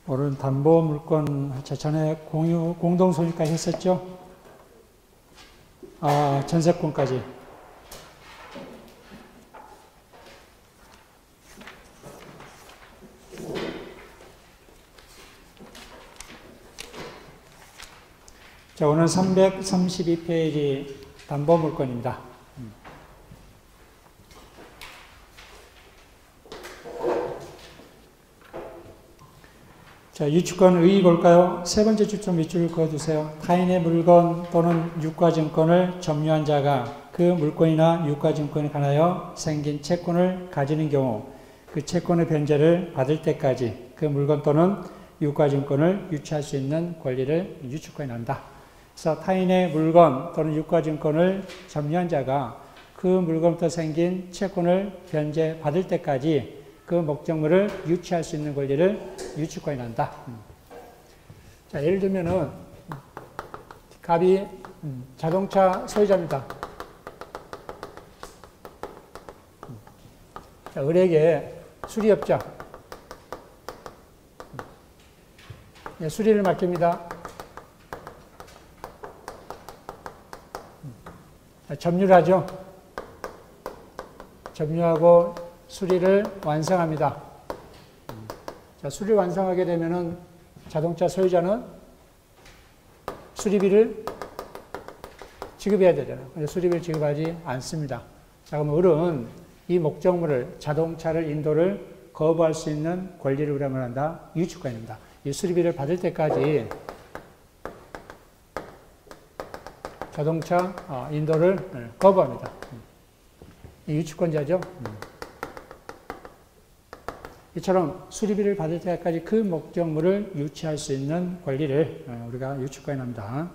오늘 담보물권 전에 공동소유까지 했었죠? 전세권까지. 자, 오늘 332페이지 담보물권입니다. 자, 유추권 의의 볼까요? 세 번째 줄좀 밑줄을 그어주세요. 타인의 물건 또는 유가증권을 점유한 자가 그 물건이나 유가증권에 관하여 생긴 채권을 가지는 경우 그 채권의 변제를 받을 때까지 그 물건 또는 유가증권을 유치할 수 있는 권리를 유추권에 한다. 그래서 타인의 물건 또는 유가증권을 점유한 자가 그 물건부터 생긴 채권을 변제받을 때까지 그 목적물을 유치할 수 있는 권리를 유치권에 한다. 자, 예를 들면은 갑이 자동차 소유자입니다. 자, 을에게 수리업자. 네, 수리를 맡깁니다. 점유를 하죠. 점유하고 수리를 완성합니다. 자, 수리를 완성하게 되면은 자동차 소유자는 수리비를 지급해야 되잖아요. 근데 수리비를 지급하지 않습니다. 자, 그럼 을은 이 목적물을, 자동차를, 인도를 거부할 수 있는 권리를 우리가 한다? 유추권입니다. 이 수리비를 받을 때까지 자동차 인도를 거부합니다. 이 유추권자죠. 이처럼 수리비를 받을 때까지 그 목적물을 유치할 수 있는 권리를 우리가 유추권에 합니다.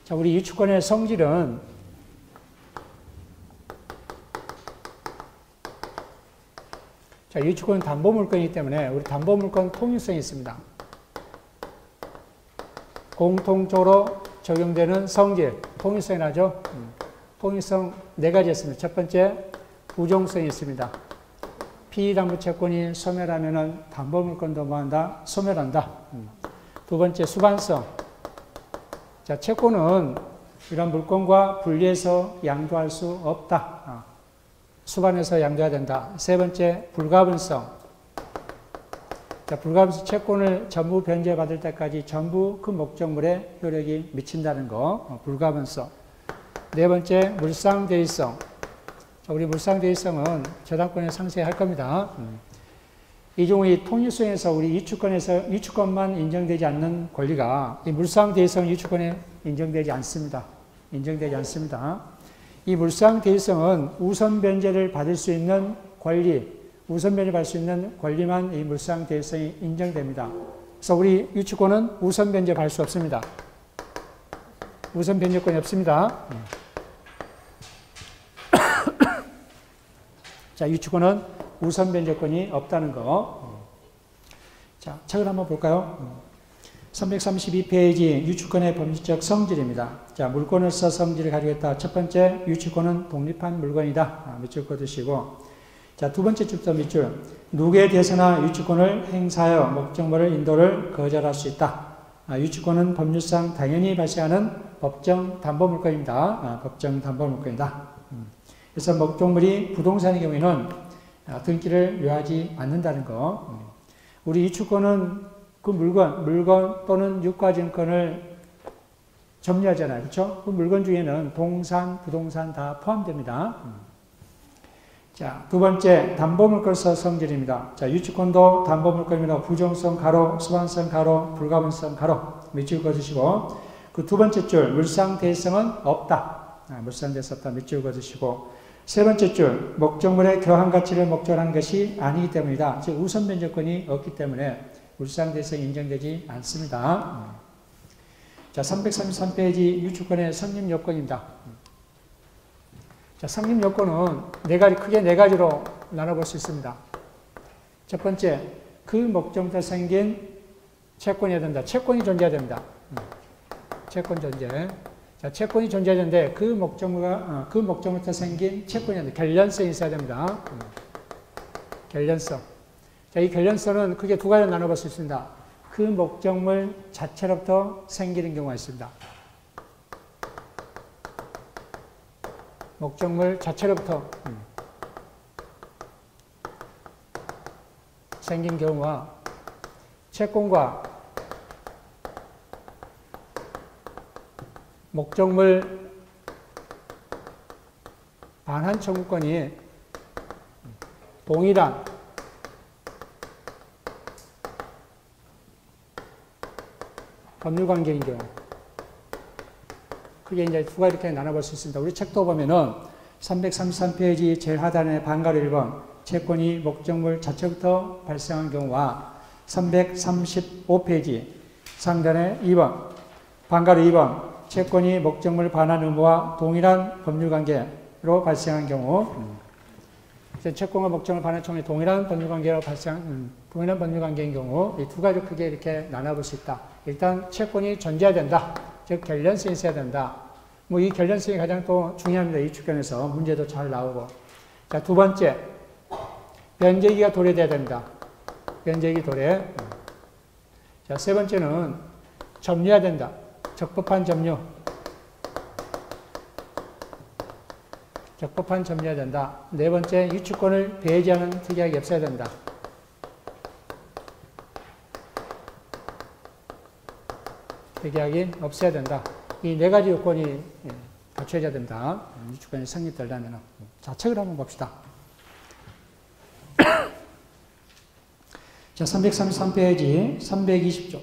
자, 우리 유추권의 성질은 자, 유추권은 담보물권이기 때문에 우리 담보물권 통일성이 있습니다. 공통적으로 적용되는 성질, 통일성이 나죠. 통일성 네 가지 있습니다. 첫 번째, 부종성이 있습니다. 피담보채권이 소멸하면은 담보물권도 뭐한다? 소멸한다. 두 번째, 수반성. 자, 채권은 이런 물건과 분리해서 양도할 수 없다. 수반해서 양도해야 된다. 세 번째, 불가분성. 자, 불가분성 채권을 전부 변제받을 때까지 전부 그 목적물에 효력이 미친다는 거. 불가분성. 네 번째, 물상대의성. 우리 물상대의성은 저당권에 상세히 할 겁니다. 이 경우 통일성에서 우리 유추권에서 유추권만 인정되지 않는 권리가 이 물상대의성 유추권에 인정되지 않습니다. 인정되지 않습니다. 이 물상대의성은 우선 변제를 받을 수 있는 권리, 우선 변제를 받을 수 있는 권리만 이 물상대의성이 인정됩니다. 그래서 우리 유추권은 우선 변제 받을 수 없습니다. 우선 변제권이 없습니다. 자, 유추권은 우선 변제권이 없다는 거. 자, 책을 한번 볼까요? 332페이지 유추권의 법률적 성질입니다. 자, 물권으로서 성질을 가지고 있다. 첫 번째, 유추권은 독립한 물건이다. 밑줄 꺼두시고. 자, 두 번째 줄부터 밑줄. 누구에 대해서나 유추권을 행사하여 목적물을 인도를 거절할 수 있다. 유추권은 법률상 당연히 발생하는 법정 담보물건입니다. 법정 담보물건이다. 그래서 목적물이 부동산의 경우에는 등기를 요하지 않는다는 거. 우리 유추권은 그 물건 또는 유가증권을 점유하잖아요. 그렇죠? 그 물건 중에는 동산, 부동산 다 포함됩니다. 자, 두 번째, 담보물권서 성질입니다. 자, 유추권도 담보물권입니다. 부정성 가로, 수반성 가로, 불가분성 가로. 밑줄 그어주시고. 그 두 번째 줄, 물상대의성은 없다. 물상대의성 없다. 밑줄 그어주시고. 세 번째 줄, 목적물의 교환 가치를 목적으로 한 것이 아니기 때문이다. 즉, 우선 변제권이 없기 때문에 물상대의성이 인정되지 않습니다. 자, 333페이지 유추권의 성립요건입니다. 자, 성립요건은 크게 네 가지로 나눠볼 수 있습니다. 첫 번째, 그 목적부터 생긴 채권이 된다. 채권이 존재해야 됩니다. 채권 존재. 자, 채권이 존재하는데 그 목적부터 생긴 채권이 결련성이 있어야 됩니다. 결련성. 자, 이 결련성은 크게 두 가지로 나눠볼 수 있습니다. 그 목적물 자체로부터 생기는 경우가 있습니다. 목적물 자체로부터 생긴 경우와 채권과 목적물 반환 청구권이 동일한 법률관계인 경우. 그게 이제 두 가지 이렇게 나눠볼 수 있습니다. 우리 책도 보면은 333페이지 제일 하단에 반가로 1번 채권이 목적물 자체부터 발생한 경우와 335페이지 상단에 2번 반가로 2번 채권이 목적물 반환 의무와 동일한 법률관계로 발생한 경우. 채권과 목적물 반환 청구이 동일한 법률관계로 동일한 법률관계인 경우 이 두 가지 크게 이렇게 나눠볼 수 있다. 일단 채권이 존재해야 된다. 즉 결련성이 있어야 된다. 뭐 이 결련성이 가장 또 중요합니다. 이 측면에서 문제도 잘 나오고. 자, 두 번째 변제기가 도래돼야 된다. 변제기 도래. 자, 세 번째는 점유해야 된다. 적법한 점유. 적법한 점유해야 된다. 네 번째, 유추권을 배제하는 특약이 없어야 된다. 특약이 없어야 된다. 이 네 가지 요건이 갖춰져야 된다. 유추권이 성립되려면. 자, 책을 한번 봅시다. 자, 333페이지 320조.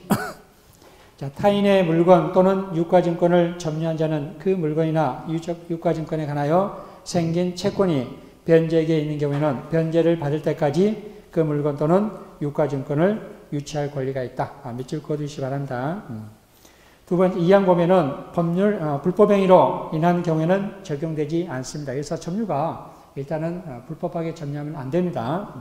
자, 타인의 물건 또는 유가증권을 점유한 자는 그 물건이나 유가증권에 관하여 생긴 채권이 변제기에 있는 경우에는 변제를 받을 때까지 그 물건 또는 유가증권을 유치할 권리가 있다. 밑줄 그어두시기 바랍니다. 두 번째, 2항 보면은 불법행위로 인한 경우에는 적용되지 않습니다. 그래서 점유가 일단은 불법하게 점유하면 안 됩니다.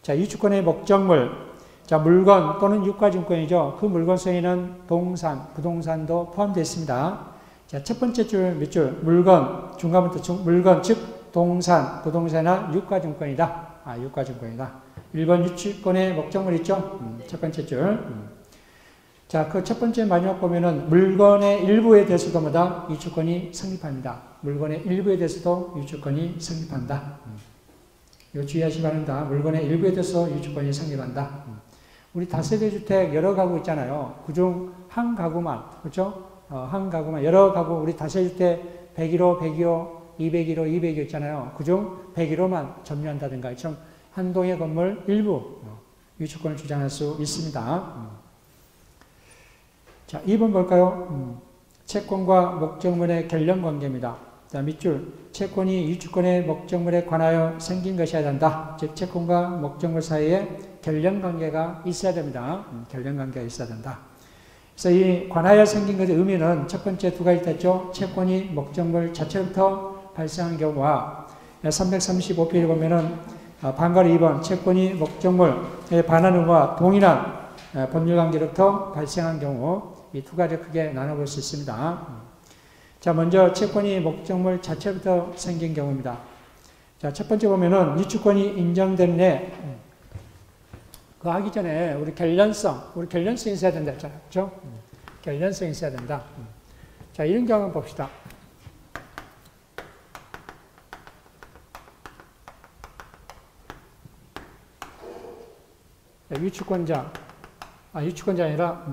자, 유추권의 목적물. 자, 물건 또는 유가증권이죠. 그 물건 속에는 동산, 부동산도 포함되어 있습니다. 자, 첫 번째 줄 밑줄, 물건, 중간부터 물건, 즉, 동산, 부동산이나 유가증권이다. 유가증권이다. 1번 유추권의 목적물 있죠? 첫 번째 줄. 자, 그 첫 번째 마지막 보면은 물건의 일부에 대해서도 뭐다? 유추권이 성립합니다. 물건의 일부에 대해서도 유추권이 성립한다. 이거 주의하시기 바랍니다. 물건의 일부에 대해서 유추권이 성립한다. 우리 다세대 주택 여러 가구 있잖아요. 그중 한 가구만, 그렇죠? 한 가구만, 여러 가구, 우리 다세대 주택 101호, 102호, 201호, 202호 있잖아요. 그중 101호만 점유한다든가, 한 동의 건물 일부 유추권을 주장할 수 있습니다. 자, 2번 볼까요? 채권과 목적물의 결련 관계입니다. 자, 밑줄. 채권이 유추권의 목적물에 관하여 생긴 것이어야 된다. 즉, 채권과 목적물 사이에 결련 관계가 있어야 됩니다. 결련 관계가 있어야 된다. 그래서 이 관하여 생긴 것의 의미는 첫 번째 두 가지 됐죠. 채권이 목적물 자체부터 발생한 경우와 335페이지 보면은 반가로 2번 채권이 목적물에 반한 의무와 동일한 법률관계로부터 발생한 경우 이 두 가지 크게 나눠볼 수 있습니다. 자, 먼저 채권이 목적물 자체부터 생긴 경우입니다. 자, 첫 번째 보면은 유추권이 인정된 내, 그거 하기 전에 우리 결련성이 있어야 된다 했잖아요. 그죠? 결련성이 있어야 된다. 자, 이런 경우 한번 봅시다. 자, 유추권자 아니라,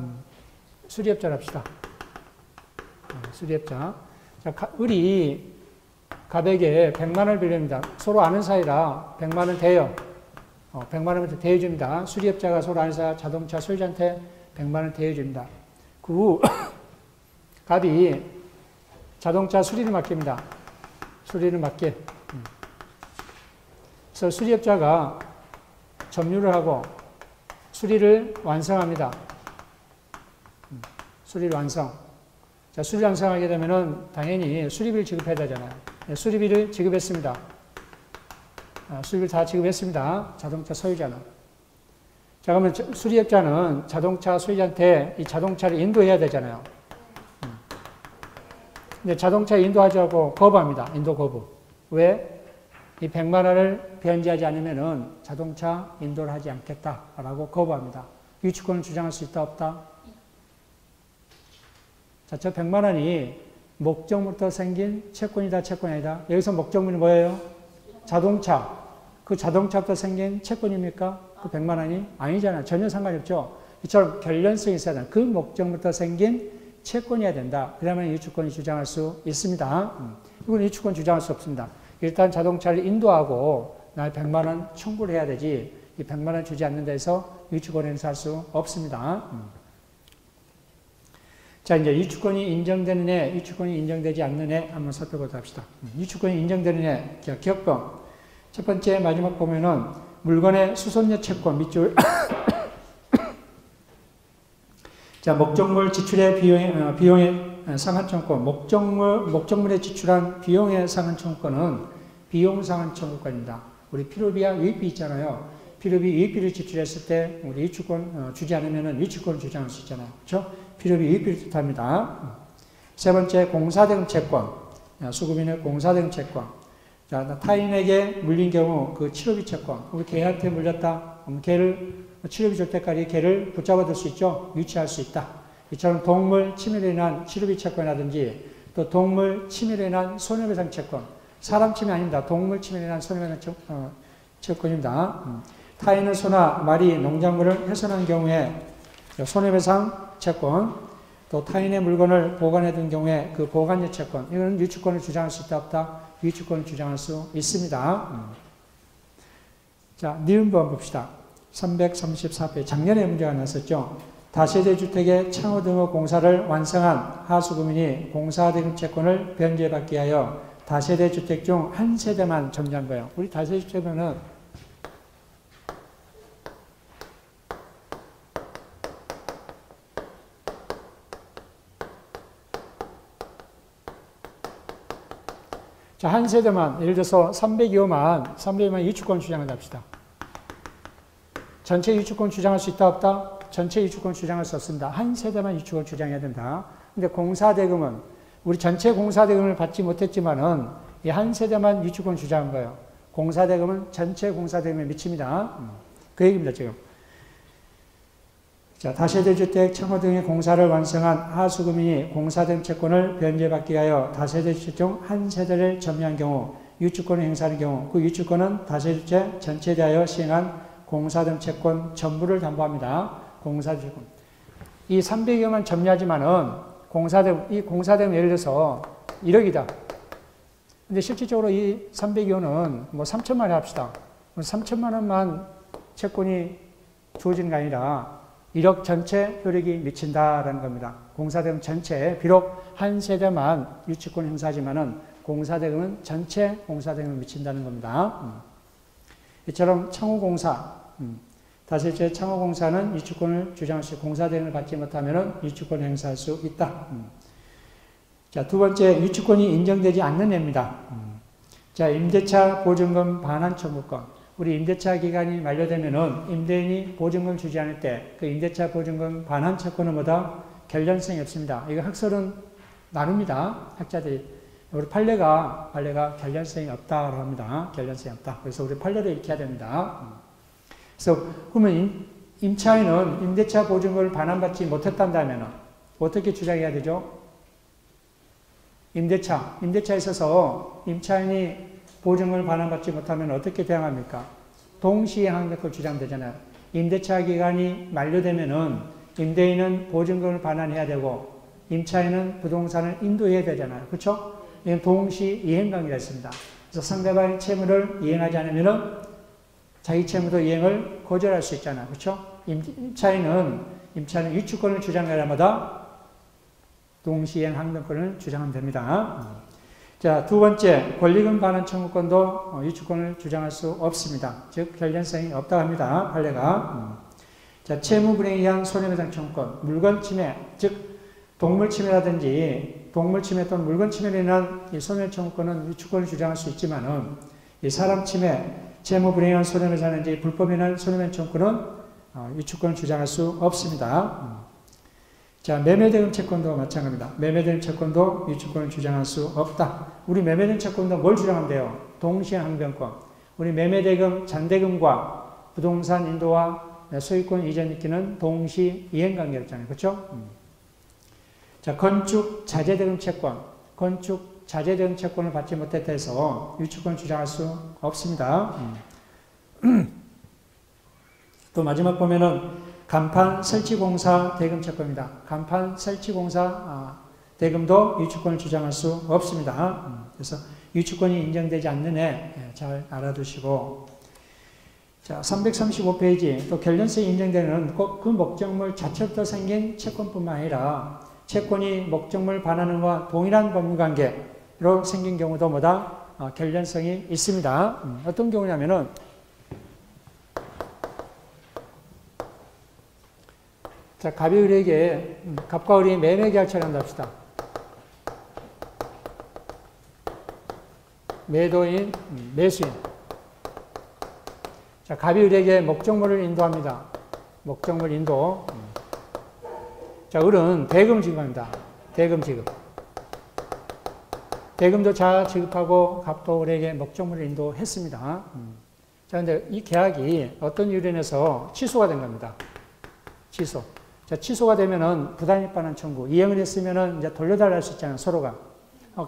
수리업자를 합시다. 수리업자. 자, 을이 갑에게 100만원을 빌립니다. 서로 아는 사이라 100만원 대여. 100만원부터 대여줍니다. 수리업자가 서로 아는 사이 자동차 소유자한테 100만원 대여줍니다. 그 후, 갑이 자동차 수리를 맡깁니다. 수리를 맡게. 그래서 수리업자가 점유를 하고 수리를 완성합니다. 수리를 완성. 자, 수리를 완성하게 되면은 당연히 수리비를 지급해야 되잖아요. 네, 수리비를 지급했습니다. 수리비를 다 지급했습니다. 자동차 소유자는. 자, 그러면 수리업자는 자동차 소유자한테 이 자동차를 인도해야 되잖아요. 근데 자동차 인도하자고 거부합니다. 인도 거부. 왜? 이 100만 원을 변제하지 않으면은 자동차 인도를 하지 않겠다라고 거부합니다. 유치권을 주장할 수 있다, 없다? 자, 저 100만 원이 목적물부터 생긴 채권이다, 채권이 아니다. 여기서 목적물이 뭐예요? 자동차. 그 자동차부터 생긴 채권입니까? 그 100만 원이? 아니잖아요. 전혀 상관이 없죠. 이처럼 결련성이 있어야 된다. 그 목적물부터 생긴 채권이어야 된다. 그러면 유치권이 주장할 수 있습니다. 이건 유치권 주장할 수 없습니다. 일단 자동차를 인도하고 날 100만 원 청구를 해야 되지 이 100만 원 주지 않는 데서 유치권 행사할 수 없습니다. 자, 이제 유치권이 인정되는 애, 유치권이 인정되지 않는 애 한번 살펴보도록 합시다. 유치권이 인정되는 애, 기억병. 첫 번째 마지막 보면은 물건의 수선료 채권 밑줄 자, 목적물 지출의 비용의 상한 청구권, 목적물에 지출한 비용의 상한 청구권은 비용 상한 청구권입니다. 우리 필요비와 유익비 있잖아요. 필요비, 유익비를 지출했을 때 우리 유치권 주지 않으면 유치권을 주장할 수 있잖아요. 그렇죠? 필요비, 유익비를 뜻합니다. 세 번째, 공사대금 채권. 수급인의 공사대금 채권. 자, 타인에게 물린 경우 그 치료비 채권. 우리 개한테 물렸다. 그럼 개를 치료비 줄 때까지 개를 붙잡아둘 수 있죠. 유치할 수 있다. 이처럼 동물 침해로 인한 치료비 채권이라든지 또 동물 침해로 인한 손해배상 채권. 사람 침해 아닙니다. 동물 침해로 인한 손해배상 채권입니다. 타인의 소나 말이 농작물을 훼손한 경우에 손해배상 채권, 또 타인의 물건을 보관해둔 경우에 그 보관료 채권, 이거는 유치권을 주장할 수 있다, 없다? 유치권을 주장할 수 있습니다. 자, 니은번 봅시다. 334페이지. 작년에 문제가 났었죠. 다세대 주택의 창호 등의 공사를 완성한 하수구민이 공사대금 채권을 변제받기 위하여 다세대 주택 중 한 세대만 점유한 거예요. 우리 다세대 주택은 자, 한 세대만, 예를 들어서 302호만 유치권 주장을 합시다. 전체 유치권 주장할 수 있다, 없다? 전체 유치권 주장할 수 없습니다. 한 세대만 유치권 주장해야 된다. 근데 공사대금은, 우리 전체 공사대금을 받지 못했지만은, 이 한 세대만 유치권 주장한 거예요. 공사대금은 전체 공사대금에 미칩니다. 그 얘기입니다, 지금. 자, 다세대 주택, 창호 등의 공사를 완성한 하수구민이 공사대금 채권을 변제받기 위하여 다세대 주택 중 한 세대를 점유한 경우, 유치권을 행사하는 경우, 그 유치권은 다세대 주택 전체에 대하여 시행한 공사대금 채권 전부를 담보합니다. 공사대금. 이 300여만 점유하지만은 이 공사대금 예를 들어서 1억이다. 근데 실질적으로 이 302호는 뭐 3천만 원 합시다. 3천만 원만 채권이 주어지는 게 아니라 1억 전체 효력이 미친다라는 겁니다. 공사대금 전체, 비록 한 세대만 유치권 행사하지만은 공사대금은 전체 공사대금을 미친다는 겁니다. 이처럼 창호공사, 다세대 창호공사는 유치권을 주장할 수, 공사대금을 받지 못하면은 유치권을 행사할 수 있다. 자, 두 번째, 유치권이 인정되지 않는 애입니다. 자, 임대차 보증금 반환 청구권. 우리 임대차 기간이 만료되면은 임대인이 보증금 주지 않을 때 그 임대차 보증금 반환 채권은 뭐다? 결련성이 없습니다. 이거 학설은 나눕니다. 학자들이. 우리 판례가 결련성이 없다고 합니다. 결련성이 없다. 그래서 우리 판례를 이렇게 해야 됩니다. 그래서 그러면 임차인은 임대차 보증금을 반환받지 못했다면 어떻게 주장해야 되죠? 임대차에 있어서 임차인이 보증금을 반환받지 못하면 어떻게 대응합니까? 동시행항력을 주장되잖아요. 임대차 기간이 만료되면은 임대인은 보증금을 반환해야 되고 임차인은 부동산을 인도해야 되잖아요. 그렇죠? 이건 동시이행관계가 있습니다. 그래서 상대방의 채무를 이행하지 않으면은 자기 채무도 이행을 거절할 수 있잖아요. 그렇죠? 임차인은 유치권을 주장할 때마다 동시이행 항변권을 주장하면 됩니다. 자, 두 번째, 권리금 반환 청구권도 유치권을 주장할 수 없습니다. 즉, 결련성이 없다고 합니다. 판례가. 자, 채무 불이행에 의한 손해배상 청구권, 물건 침해, 즉, 동물 침해라든지 동물 침해 또는 물건 침해로 인한 이 손해 청구권은 유치권을 주장할 수 있지만은 이 사람 침해, 채무 불이행에 의한 손해배상이라든지 불법에 의한 손해배상 청구권은 유치권을 주장할 수 없습니다. 자, 매매대금 채권도 마찬가지입니다. 매매대금 채권도 유치권을 주장할 수 없다. 우리 매매대금 채권도 뭘 주장하면 돼요? 동시행항변권. 우리 매매대금, 잔대금과 부동산 인도와 소유권 이전 있기는 동시 이행관계였잖아요. 그렇죠? 자, 건축 자재대금 채권. 건축 자재대금 채권을 받지 못했다 해서 유치권 주장할 수 없습니다. 또 마지막 보면은 간판 설치공사 대금 채권입니다. 간판 설치공사 대금도 유치권을 주장할 수 없습니다. 그래서 유치권이 인정되지 않는 애 잘 알아두시고, 자, 335페이지 또 결련성이 인정되는 그 목적물 자체부터 생긴 채권뿐만 아니라 채권이 목적물 반환과 동일한 법률관계로 생긴 경우도 뭐다? 결련성이 있습니다. 어떤 경우냐면은 자, 갑이 을에게 갑과 을이 매매 계약처를 한다 합시다. 매도인, 매수인. 자, 갑이 을에게 목적물을 인도합니다. 목적물 인도. 자, 을은 대금 지급합니다. 대금 지급. 대금도 자 지급하고 갑도 을에게 목적물을 인도했습니다. 자, 근데 이 계약이 어떤 이유로 인해서 취소가 된 겁니다. 취소. 자, 취소가 되면은 부당이익반환 청구. 이행을 했으면은 이제 돌려달라 할 수 있잖아요, 서로가.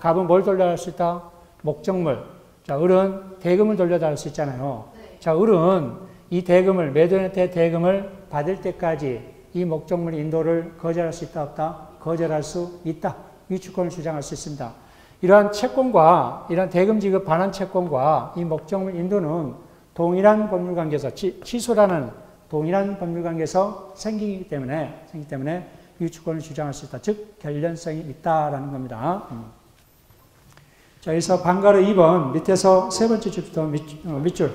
갑은 뭘 돌려달라 할 수 있다? 목적물. 자, 을은 대금을 돌려달라 할 수 있잖아요. 네. 자, 을은 이 대금을, 매도인한테 대금을 받을 때까지 이 목적물 인도를 거절할 수 있다, 없다? 거절할 수 있다. 유치권을 주장할 수 있습니다. 이러한 채권과, 이러한 대금 지급 반환 채권과 이 목적물 인도는 동일한 법률관계에서, 취소라는 동일한 법률관계에서 생기기 때문에 유치권을 주장할 수 있다. 즉, 결련성이 있다라는 겁니다. 자, 여기서 방가로 2번 밑에서 세 번째 줄부터 밑줄.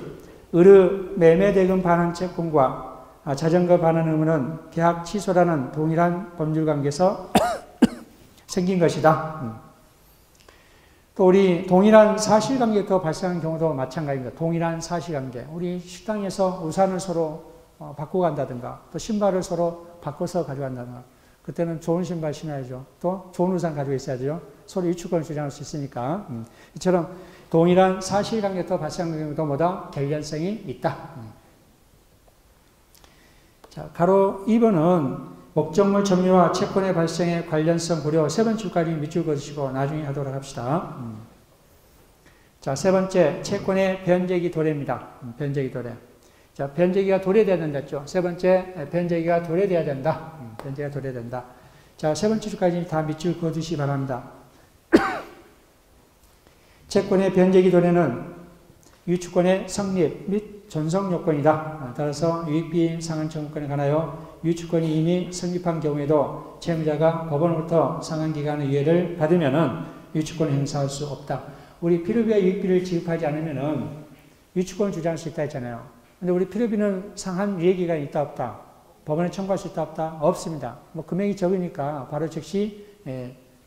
을의 매매대금 반환 채권과 자전거 반환 의무는 계약 취소라는 동일한 법률관계에서 생긴 것이다. 또 우리 동일한 사실관계가 발생한 경우도 마찬가지입니다. 동일한 사실관계. 우리 식당에서 우산을 서로 바꾸고 간다든가, 또 신발을 서로 바꿔서 가져간다든가, 그때는 좋은 신발 신어야죠. 또 좋은 우산 가지고 있어야죠. 서로 유치권을 주장할 수 있으니까. 이처럼 동일한 사실관계가 발생한 경우도 뭐다? 결련성이 있다. 자, 가로 2번은 목적물 점유와 채권의 발생의 관련성 고려 세 번째 줄까지 밑줄 그으시고 나중에 하도록 합시다. 자, 세 번째, 채권의 변제기 도래입니다. 변제기 도래. 자, 변제기가 도래돼야 된다 했죠. 세 번째, 변제기가 도래돼야 된다. 변제가 도래된다. 자, 세 번째 줄까지 다 밑줄 그어두시기 바랍니다. 채권의 변제기 도래는 유치권의 성립 및 존속 요건이다. 따라서 유익비 상환 청구권에 관하여 유치권이 이미 성립한 경우에도 채무자가 법원으로부터 상환기간의 유예를 받으면은 유치권을 행사할 수 없다. 우리 필요비와 유익비를 지급하지 않으면은 유치권을 주장할 수 있다 했잖아요. 근데 우리 필요비는 상한 유예기간이 있다 없다? 법원에 청구할 수 있다 없다? 없습니다. 뭐 금액이 적으니까 바로 즉시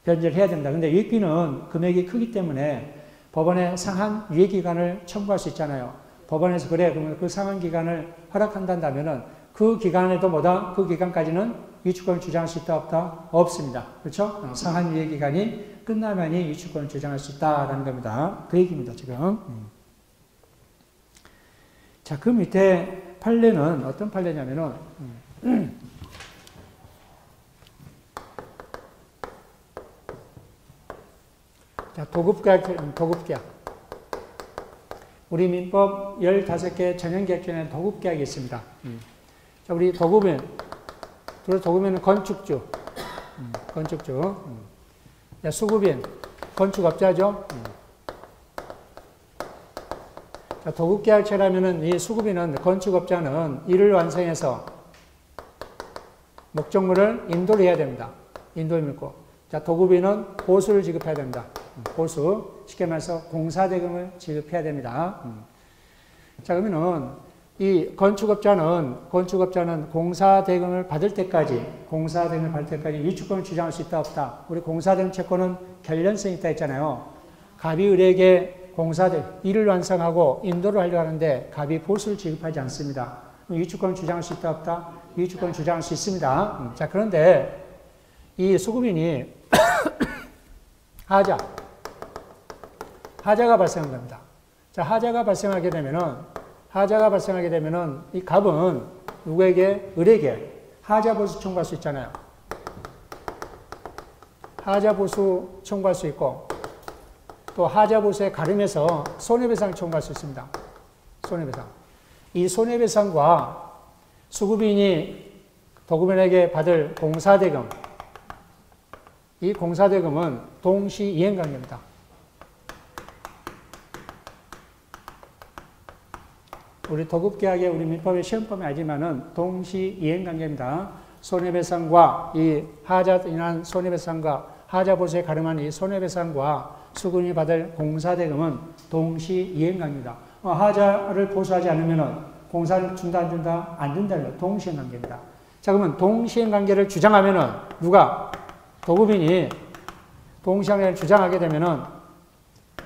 변제를 해야 된다. 근데 유익비는 금액이 크기 때문에 법원에 상한 유예기간을 청구할 수 있잖아요. 법원에서 그래, 그러면 그 상한 기간을 허락한다면은 그 기간에도 뭐다? 그 기간까지는 유치권을 주장할 수 있다 없다? 없습니다. 그렇죠? 상한 유예기간이 끝나면이 유치권을 주장할 수 있다라는 겁니다. 그 얘기입니다, 지금. 자, 그 밑에 판례는 어떤 판례냐면은, 자, 도급계약. 우리 민법 15개 전형계약 중에 도급계약이 있습니다. 자, 우리 도급인은 건축주. 자, 수급인, 건축업자죠. 자, 도급계약처라면은 이 수급인은, 건축업자는 일을 완성해서 목적물을 인도를 해야 됩니다. 인도를 믿고. 자, 도급인은 보수를 지급해야 됩니다. 보수. 쉽게 말해서 공사대금을 지급해야 됩니다. 자, 그러면은 이 건축업자는 공사대금을 받을 때까지 유치권을 주장할 수 있다 없다? 우리 공사대금 채권은 결련성이 있다 했잖아요. 갑이 을에게 일을 완성하고 인도를 하려고 하는데 갑이 보수를 지급하지 않습니다. 유치권을 주장할 수 있다 없다? 유치권을 주장할 수 있습니다. 자, 그런데 이 수급인이 하자가 발생한 겁니다. 자, 하자가 발생하게 되면은 이 갑은 누구에게? 을에게 하자보수 청구할 수 있잖아요. 하자보수 청구할 수 있고 또 하자보수에 가름해서 손해배상 청구할 수 있습니다. 손해배상. 이 손해배상과 수급인이 도급인에게 받을 공사대금, 이 공사대금은 동시이행관계입니다. 우리 도급계약에 우리 민법의 시험법에 알지만은 동시이행관계입니다. 손해배상과 이 하자로 인한 손해배상과 하자보수에 가름한 이 손해배상과 수급인이 받을 공사대금은 동시이행관계입니다. 하자를 보수하지 않으면은 공사를 준다 안 준다? 안 준다는 거예요. 동시이행관계입니다. 자, 그러면 동시이행관계를 주장하면은 누가? 도급인이 동시이행관계를 주장하게 되면은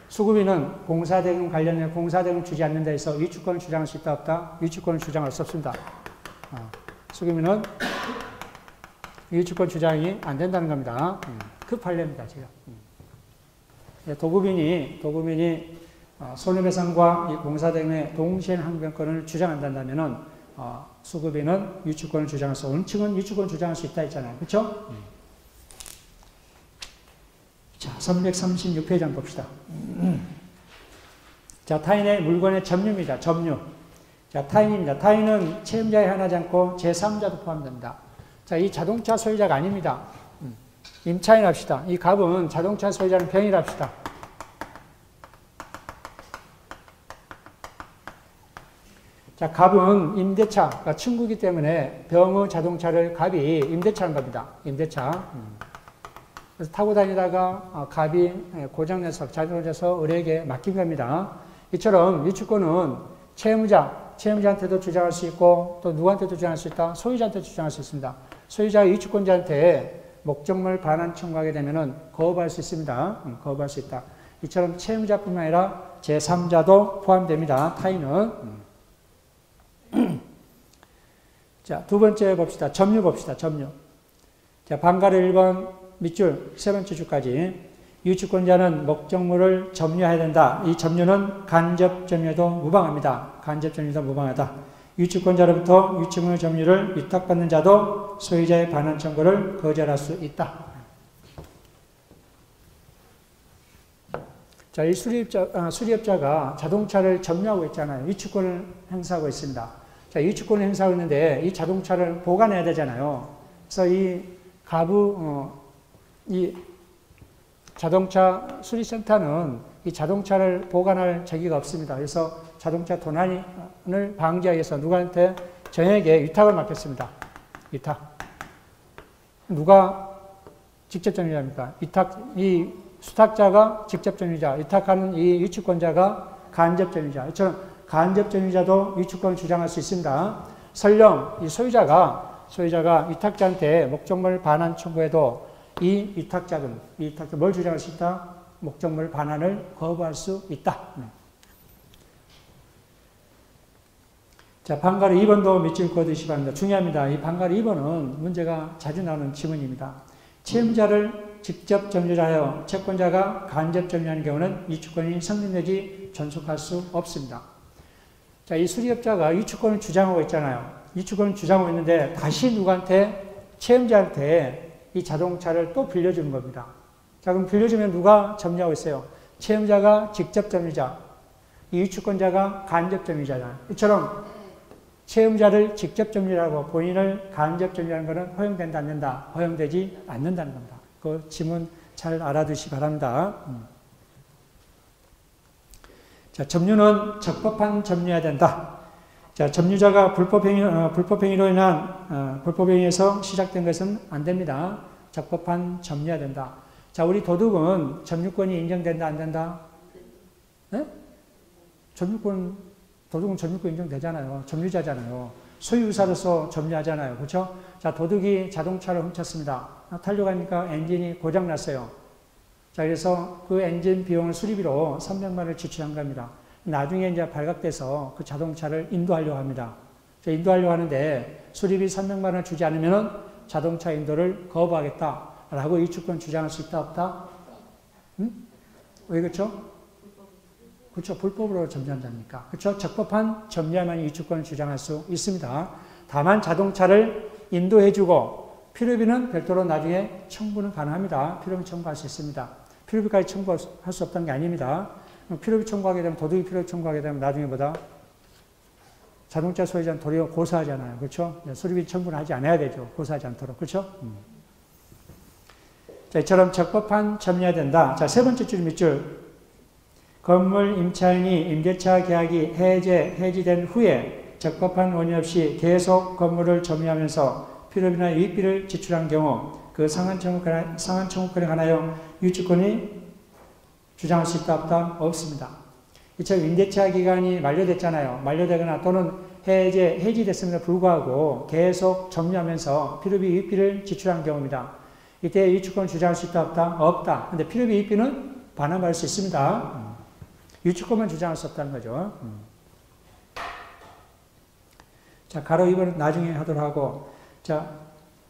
수급인은 공사대금 관련해 공사대금 주지 않는 데 있어 위축권을 주장할 수 있다 없다? 위축권을 주장할 수 없습니다. 수급인은 위축권 주장이 안 된다는 겁니다. 그 판례입니다, 지금. 도급인이 손해배상과 이 공사대금의 동시행 항변권을 주장한다면은 수급인은 위축권을 주장할 수, 어느 층은 위축권을 주장할 수 있다 했잖아요. 그렇죠? 자, 336페이지 한번 봅시다. 자, 타인의 물건의 점유입니다. 점유. 자, 타인입니다. 타인은 채무자에 한하지 않고 제3자도 포함됩니다. 자, 이 자동차 소유자가 아닙니다. 임차인 합시다. 이 갑은 자동차 소유자는 병인 합시다. 자, 갑은 임대차, 그러니까 친구이기 때문에 병의 자동차를 갑이 임대차한 겁니다. 임대차. 그래서 타고 다니다가 갑이 고장내서 자동차에서 을에게 맡긴 겁니다. 이처럼 위축권은 채무자한테도 주장할 수 있고 또 누구한테도 주장할 수 있다? 소유자한테도 주장할 수 있습니다. 소유자가 위축권자한테 목적물 반환 청구하게 되면은 거부할 수 있습니다. 거부할 수 있다. 이처럼 채무자뿐만 아니라 제3자도 포함됩니다. 타인은. 자, 두 번째 봅시다. 점유 봅시다. 점유. 자, 방가를 1번 밑줄, 세 번째 줄까지. 위축권자는 목적물을 점유해야 된다. 이 점유는 간접 점유도 무방합니다. 간접 점유도 무방하다. 위축권자로부터 위축물 점유를 위탁받는 자도 소유자의 반환 청구를 거절할 수 있다. 자, 이 수리업자가 자동차를 점유하고 있잖아요. 위축권을 행사하고 있습니다. 자, 위축권을 행사하고 있는데 이 자동차를 보관해야 되잖아요. 그래서 이 이 자동차 수리센터는 이 자동차를 보관할 자기가 없습니다. 그래서 자동차 도난을 방지하기 위해서 누구한테? 정에게 위탁을 맡겼습니다. 위탁. 누가 직접 점유자입니까? 이 수탁자가 직접 점유자, 위탁하는 이 위축권자가 간접 점유자. 이처럼 간접 점유자도 위축권을 주장할 수 있습니다. 설령 이 소유자가 위탁자한테 목적물 반환 청구해도 이 위탁자 뭘 주장할 수 있다? 목적물 반환을 거부할 수 있다. 자, 방가루 2번도 밑줄 그어두시기 바랍니다. 중요합니다. 이 방가루 2번은 문제가 자주 나오는 지문입니다. 채무자를 직접 점유하여 채권자가 간접 점유하는 경우는 위축권이 성립되지 존속할 수 없습니다. 자, 이 수리업자가 위축권을 주장하고 있잖아요. 위축권을 주장하고 있는데 다시 누구한테? 채무자한테 이 자동차를 또 빌려주는 겁니다. 자, 그럼 빌려주면 누가 점유하고 있어요? 채무자가 직접 점유자, 이 위축권자가 간접 점유자잖아요. 이처럼 채무자를 직접 점유하고 본인을 간접 점유하는 것은 허용된다, 안 된다? 허용되지 않는다는 겁니다. 그 지문 잘 알아두시기 바랍니다. 자, 점유는 적법한 점유해야 된다. 자, 점유자가 불법행위로 인한 불법행위에서 시작된 것은 안 됩니다. 적법한 점유해야 된다. 자, 우리 도둑은 점유권이 인정된다, 안 된다? 네? 도둑은 점유권 인정되잖아요. 점유자잖아요. 소유사로서 점유하잖아요. 그렇죠? 자, 도둑이 자동차를 훔쳤습니다. 타려가니까 엔진이 고장났어요. 자, 그래서 그 엔진 비용을 수리비로 300만 원을 지출한 겁니다. 나중에 이제 발각돼서 그 자동차를 인도하려고 합니다. 인도하려고 하는데 수리비 300만 원을 주지 않으면 자동차 인도를 거부하겠다라고 위축권 주장할 수 있다, 없다? 응? 왜 그렇죠? 그렇죠. 불법으로 점유한다니까. 그렇죠. 적법한 점유야만 위축권을 주장할 수 있습니다. 다만 자동차를 인도해주고 필요비는 별도로 나중에 청구는 가능합니다. 필요비 청구할 수 있습니다. 필요비까지 청구할 수 없다는 게 아닙니다. 필요비 청구하게 되면, 도둑이 필요비 청구하게 되면 나중에 보다 자동차 소유자는 도리어 고소하잖아요. 그렇죠? 수리비 청구는 하지 않아야 되죠. 고소하지 않도록. 그렇죠? 자, 이처럼 적법한 점유해야 된다. 자, 세 번째 줄 밑줄. 건물 임차인이 임대차 계약이 해지된 후에 적법한 원인 없이 계속 건물을 점유하면서 필요비나 유익비를 지출한 경우 그 상한 청구권에 관하여 유치권이 주장할 수 있다 없다? 없습니다. 이처럼 임대차 기간이 만료됐잖아요. 만료되거나 또는 해지됐음에도 불구하고 계속 점유하면서 필요비 유익비를 지출한 경우입니다. 이때 유치권을 주장할 수 있다 없다? 없다. 근데 필요비 유익비는 반환받을 수 있습니다. 유치권만 주장할 수 없다는 거죠. 자, 가로 2번은 나중에 하도록 하고, 자,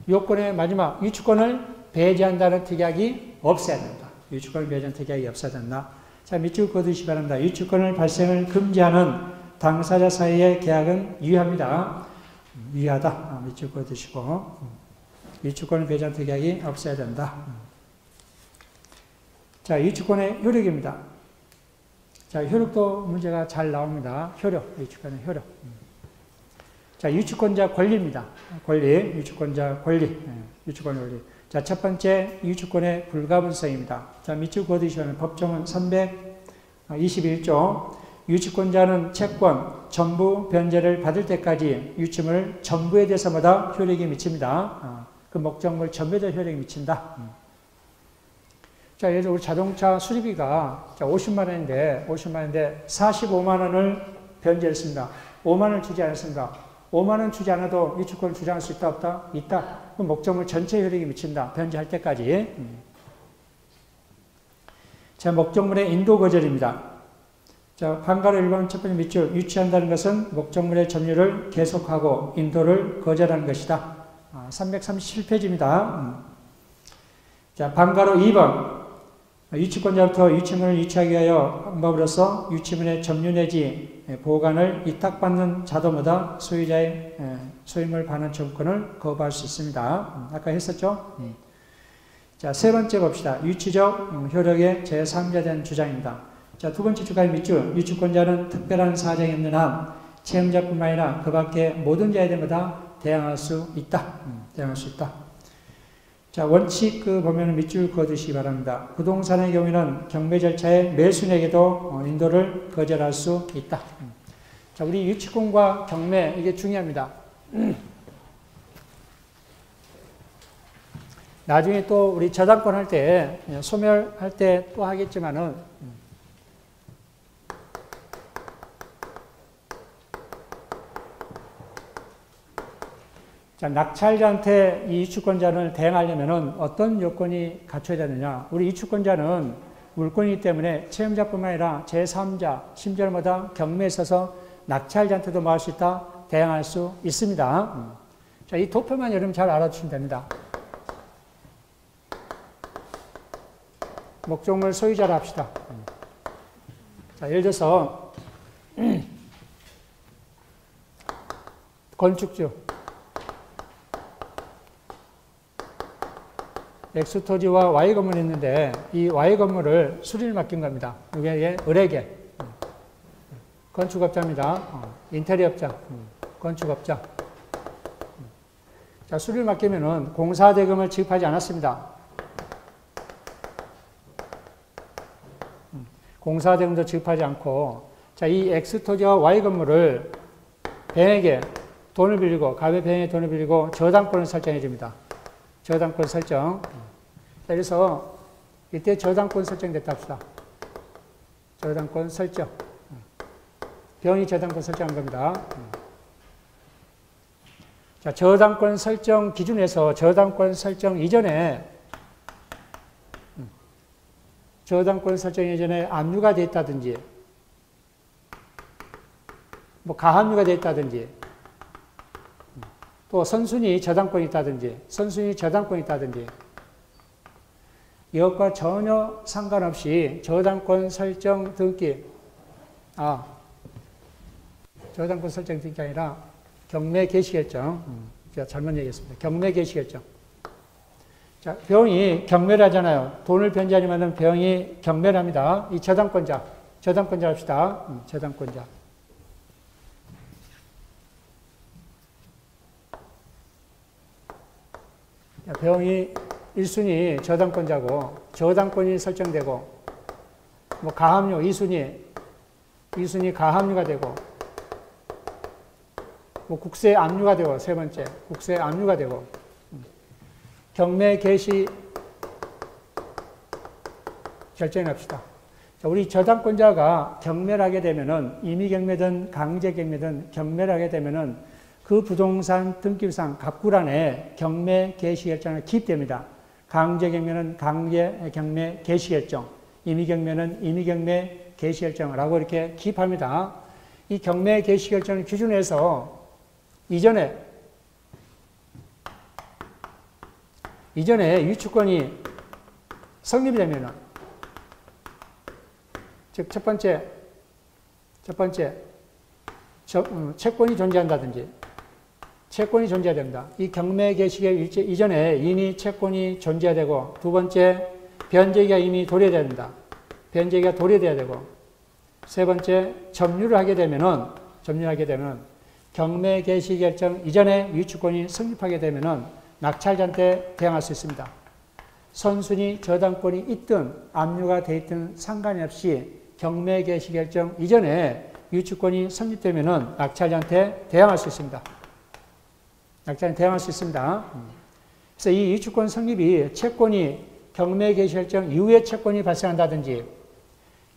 요건의 마지막, 유치권을 배제한다는 특약이 없어야 된다. 유치권을 배제한 특약이 없어야 된다. 자, 밑줄 그어두시기 바랍니다. 유치권을 발생을 금지하는 당사자 사이의 계약은 유효합니다. 유효하다. 밑줄 그어두시고, 유치권을 배제한 특약이 없어야 된다. 자, 유치권의 효력입니다. 자, 효력도 문제가 잘 나옵니다. 효력, 유치권의 효력. 자, 유치권자 권리입니다. 권리, 유치권자 권리, 유치권 권리. 자, 첫 번째, 유치권의 불가분성입니다. 자, 밑줄 그어두시면 법조문 321조. 유치권자는 채권, 전부 변제를 받을 때까지 유치물 전부에 대해서마다 효력이 미칩니다. 그 목적물 전부에 대해 효력이 미친다. 자, 예를 들어 우리 자동차 수리비가 50만 원인데 45만 원을 변제했습니다. 5만 원을 주지 않았습니다. 5만 원 주지 않아도 유치권을 주장할 수 있다 없다? 있다. 그 목적물 전체 효력이 미친다. 변제할 때까지. 자, 목적물의 인도 거절입니다. 자, 반가로 1번 첫 번째 밑줄. 유치한다는 것은 목적물의 점유를 계속하고 인도를 거절하는 것이다. 337페이지입니다. 자, 반가로 2번. 유치권자부터 유치물을 유치하기 위하여 방법으로서 유치물의 점유 내지 보관을 위탁받는 자도마다 소유자의 소유물 반환 청구권을 거부할 수 있습니다. 아까 했었죠? 자, 세 번째 봅시다. 유치적 효력의 제3자에 대한 주장입니다. 자, 두 번째 주가의 밑줄. 유치권자는 특별한 사정이 없는 한 채용자뿐만 아니라 그 밖에 모든 자에 대마다 대항할 수 있다. 대항할 수 있다. 자, 원칙 보면 밑줄 그어두시기 바랍니다. 부동산의 경우에는 경매 절차에 매수인에게도 인도를 거절할 수 있다. 자, 우리 유치권과 경매, 이게 중요합니다. 나중에 또 우리 저당권 할 때, 소멸할 때 또 하겠지만은, 자, 낙찰자한테 이 유치권자를 대행하려면 어떤 요건이 갖춰야 되느냐. 우리 유치권자는 물권이기 때문에 채용자뿐만 아니라 제3자, 심지어마다 경매에 있어서 낙찰자한테도 뭐 할 수 있다? 대행할 수 있습니다. 자, 이 도표만 여러분 잘 알아두시면 됩니다. 목적물 소유자를 합시다. 자, 예를 들어서 건축주 X토지와 Y 건물이 있는데 이 Y 건물을 수리를 맡긴 겁니다. 이게 을에게 건축업자입니다. 인테리어업자, 건축업자. 자, 수리를 맡기면은 공사대금을 지급하지 않았습니다. 공사대금도 지급하지 않고, 자, 이 X토지와 Y 건물을 뱅에게 돈을 빌리고, 가외 뱅에게 돈을 빌리고 저당권을 설정해 줍니다. 저당권 설정. 자, 그래서 이때 저당권 설정됐다 합시다. 저당권 설정. 병이 저당권 설정한 겁니다. 자, 저당권 설정 기준에서 저당권 설정 이전에 저당권 설정 이전에 압류가 되어 있다든지 뭐 가압류가 되어 있다든지 또 선순위 저당권이 있다든지 선순위 저당권이 있다든지 이것과 전혀 상관없이 저당권 설정 등기 저당권 설정 등기 아니라 경매 개시결정. 제가 잘못 얘기했습니다. 경매 개시결정. 자, 병이 경매하잖아요. 돈을 변제하려면 병이 경매합니다. 이 저당권자 합시다. 저당권자. 병이 1순위 저당권자고 저당권이 설정되고 뭐 가압류 2순위 가압류가 되고 뭐 국세 압류가 되고 세 번째 국세 압류가 되고 경매 개시 결정합시다. 자, 우리 저당권자가 경매를 하게 되면은 임의 경매든 강제 경매든 경매를 하게 되면은 그 부동산 등기부상 갑구란에 경매 개시 결정이 기입됩니다. 강제 경매는 강제 경매 개시 결정, 임의 경매는 임의 경매 개시 결정이라고 이렇게 기입합니다. 이 경매 개시 결정을 기준해서 이전에 유치권이 성립이 되면은 즉 첫 번째 채권이 존재한다든지 채권이 존재해야 됩니다. 이 경매 개시의 이전에 이미 채권이 존재되고 두 번째 변제기가 이미 도래돼야 된다. 변제기가 도래돼야 되고 세 번째 점유를 하게 되면은 경매 개시 결정 이전에 유치권이 성립하게 되면은 낙찰자한테 대항할 수 있습니다. 선순위 저당권이 있든 압류가 돼 있든 상관이 없이 경매 개시 결정 이전에 유치권이 성립되면은 낙찰자한테 대항할 수 있습니다. 낙찰자한테 대항할 수 있습니다. 그래서 이 유치권 성립이 채권이 경매 개시 결정 이후에 채권이 발생한다든지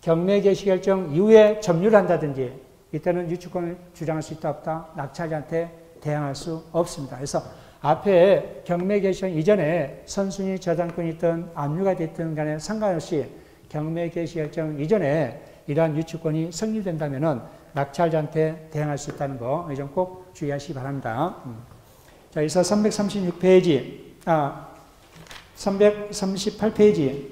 경매 개시 결정 이후에 점유를 한다든지 이때는 유치권을 주장할 수 있다 없다 낙찰자한테 대항할 수 없습니다. 그래서 앞에 경매 개시 이전에 선순위 저당권이 있든 압류가 됐든 간에 상관없이 경매 개시 결정 이전에 이러한 유치권이 성립된다면은 낙찰자한테 대항할 수 있다는 거 이 점 꼭 주의하시기 바랍니다. 자, 그래서 338페이지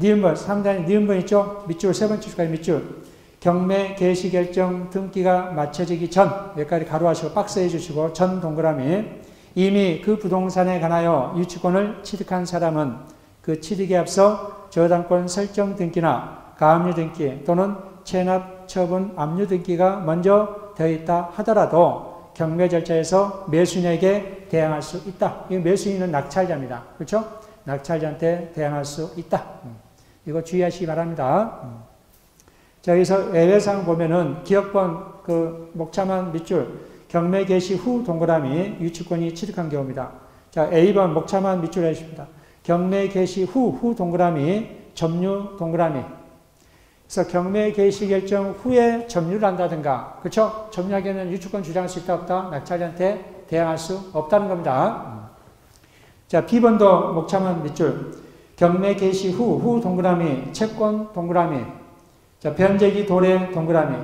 니은번 상단에 니은번 있죠? 밑줄 세 번째 줄까지 밑줄 경매 개시 결정 등기가 마쳐지기 전 여기까지 가로하시고 박스해 주시고 전 동그라미 이미 그 부동산에 관하여 유치권을 취득한 사람은 그 취득에 앞서 저당권 설정 등기나 가압류 등기 또는 체납 처분 압류 등기가 먼저 되어 있다 하더라도 경매 절차에서 매수인에게 대항할 수 있다. 이 매수인은 낙찰자입니다. 그렇죠? 낙찰자한테 대항할 수 있다. 이거 주의하시기 바랍니다. 자, 여기서 예외사항 보면은 기업권 그 목차만 밑줄 경매 개시 후 동그라미 유치권이 취득한 경우입니다. 자, A번 목차만 밑줄 해주십니다. 경매 개시 후 동그라미 점유 동그라미. 그래서 경매 개시 결정 후에 점유를 한다든가, 그렇죠? 점유하기에는 유치권 주장할 수 있다 없다? 낙찰자한테 대항할 수 없다는 겁니다. 자, B번도 목차만 밑줄 경매 개시 후 동그라미 채권 동그라미. 자, 변제기 도래 동그라미.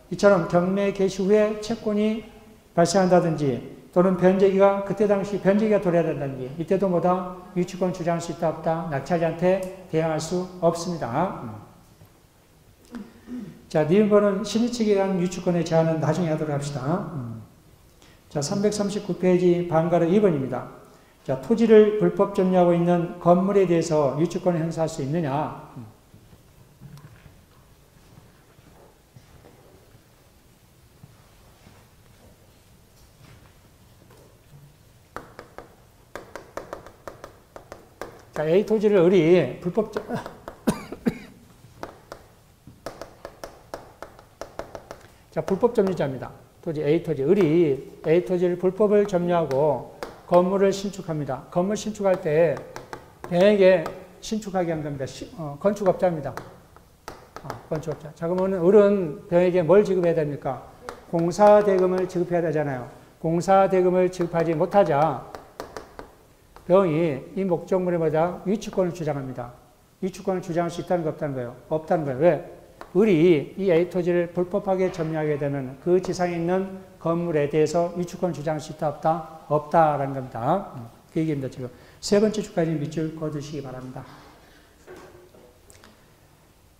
이처럼 경매 개시 후에 채권이 발생한다든지 또는 변제기가 그때 당시 변제기가 도래한다든지 이때도 뭐다? 유치권 주장할 수 있다 없다? 낙찰자한테 대항할 수 없습니다. 자, 니은번은 신의 측에 의한 유치권의 제한은 나중에 하도록 합시다. 자, 339페이지 반가로 2번입니다. 자, 토지를 불법 점유하고 있는 건물에 대해서 유치권을 행사할 수 있느냐? 자, A 토지를 을이 불법 자, 불법 점유자입니다. 토지 A 토지 을이 A 토지를 불법을 점유하고 건물을 신축합니다. 건물 신축할 때 병에게 신축하게 한 겁니다. 건축업자입니다. 건축업자. 자, 그러면 을은 병에게 뭘 지급해야 됩니까? 공사대금을 지급해야 되잖아요. 공사대금을 지급하지 못하자 병이 이 목적물에 보다 유치권을 주장합니다. 유치권을 주장할 수 있다는 거 없다는 거예요. 없다는 거예요. 왜? 을이 이 A 토지를 불법하게 점유하게 되면 그 지상에 있는 건물에 대해서 유치권을 주장할 수 있다 없다? 없다라는 겁니다. 그 얘기입니다. 지금 세 번째 줄까지 밑줄 그어두시기 바랍니다.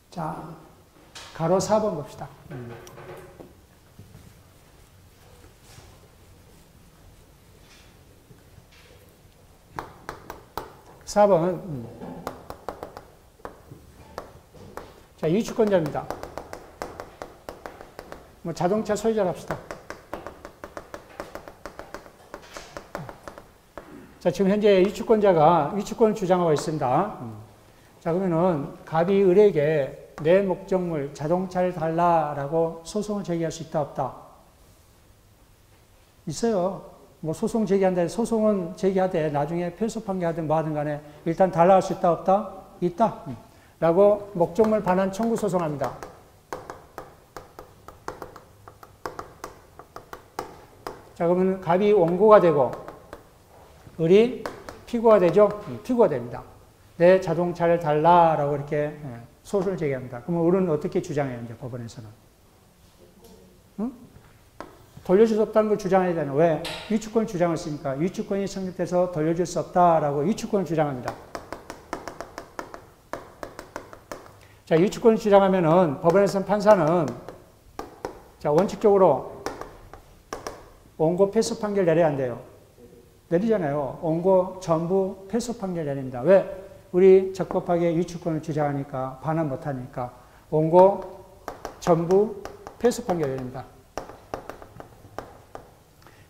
자, 가로 4번 봅시다. 4번. 자, 유치권자입니다. 뭐 자동차 소유자로 합시다. 자, 지금 현재 유치권자가 유치권을 주장하고 있습니다. 자, 그러면은 갑이 을에게 내 목적물 자동차를 달라라고 소송을 제기할 수 있다, 없다? 있어요. 뭐 소송 제기한다 해서 소송은 제기하되 나중에 패소 판결하든 뭐 하든 간에 일단 달라할 수 있다, 없다? 있다. 라고 목적물 반환 청구 소송합니다. 자, 그러면 갑이 원고가 되고 을이 피고가 되죠? 피고가 됩니다. 내 자동차를 달라라고 이렇게 소송을 제기합니다. 그러면 을은 어떻게 주장해요, 이제 법원에서는? 응? 돌려줄 수 없다는 걸 주장해야 되는. 왜? 유치권을 주장했으니까. 유치권이 성립돼서 돌려줄 수 없다라고 유치권을 주장합니다. 자, 유치권을 주장하면은 법원에서는 판사는 자, 원칙적으로 원고 패소 판결 내려야 안 돼요. 내리잖아요. 원고 전부 패소 판결 내립니다. 왜? 우리 적법하게 유치권을 주장하니까, 반환 못하니까 원고 전부 패소 판결 내립니다.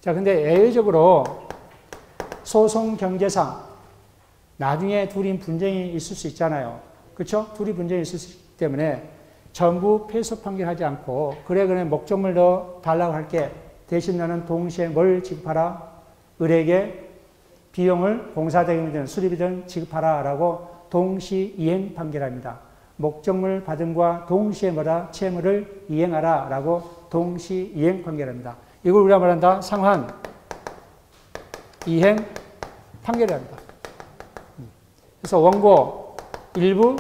자, 근데 예외적으로 소송 경제상 나중에 둘이 분쟁이 있을 수 있잖아요. 그렇죠? 둘이 분쟁이 있을 수 있기 때문에 전부 패소 판결하지 않고 그래 목적물 더 달라고 할게. 대신 너는 동시에 뭘 지급하라? 을에게 비용을 공사대금이든 수리비든 지급하라 라고 동시 이행 판결합니다. 목적물 받음과 동시에 뭐라? 채무를 이행하라 라고 동시 이행 판결합니다. 이걸 우리가 말한다. 상환 이행 판결합니다. 그래서 원고 일부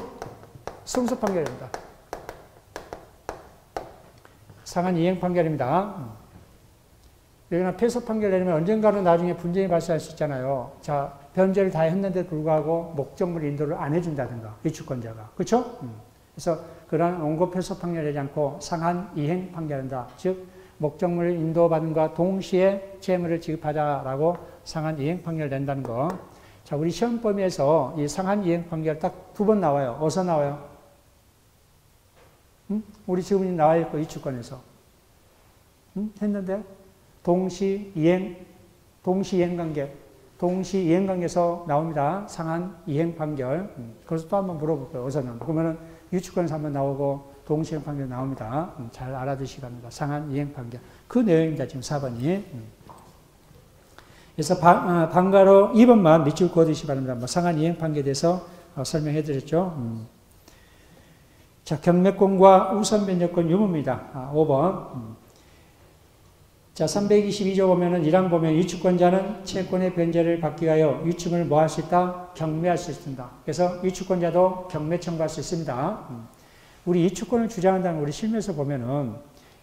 승소 판결입니다. 상환 이행 판결입니다. 여기나 패소 판결 내리면 언젠가는 나중에 분쟁이 발생할 수 있잖아요. 자, 변제를 다 했는데 불구하고 목적물 인도를 안 해준다든가, 유치권자가. 그렇죠? 그래서 그런 원고 패소 판결 내지 않고 상한 이행 판결한다. 즉, 목적물 인도받음과 동시에 채무를 지급하자라고 상한 이행 판결 낸다는 거. 자, 우리 시험 범위에서 이 상한 이행 판결 딱 2번 나와요. 어디서 나와요? 우리 지금 나와 있고, 유치권에서. 했는데? 동시이행 관계. 동시이행 관계에서 나옵니다. 상한 이행 판결. 그래서 또 한번 물어볼게요. 어서는. 그러면은 유치권에서 한번 나오고 동시이행 판결 나옵니다. 잘 알아두시기 바랍니다. 상한 이행 판결. 그 내용입니다. 지금 4번이. 그래서 방가로 2번만 밑줄 그어두시기 바랍니다. 뭐 상한 이행 판결에 대해서 설명해 드렸죠. 자, 경매권과 우선 변제권 유무입니다. 5번. 자, 322조 보면은 1항 보면 유치권자는 채권의 변제를 받기 위하여 유치권을 뭐 할 수 있다? 경매할 수 있습니다. 그래서 유치권자도 경매 청구할 수 있습니다. 우리 유치권을 주장한다는 우리 실무에서 보면은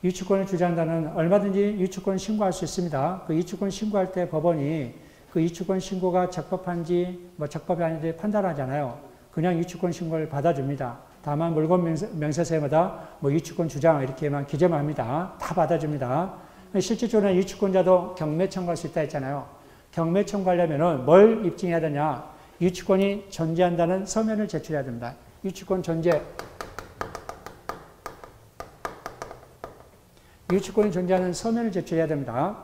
유치권을 주장한다는 얼마든지 유치권 신고할 수 있습니다. 그 유치권 신고할 때 법원이 그 유치권 신고가 적법한지 뭐 적법이 아닌지 판단하잖아요. 그냥 유치권 신고를 받아줍니다. 다만 물건 명세서에마다 뭐 유치권 주장 이렇게만 기재만 합니다. 다 받아줍니다. 실질적으로는 유치권자도 경매 청구할 수 있다 했잖아요. 경매 청구하려면 뭘 입증해야 되냐? 유치권이 존재한다는 서면을 제출해야 됩니다. 유치권 존재. 유치권이 존재하는 서면을 제출해야 됩니다.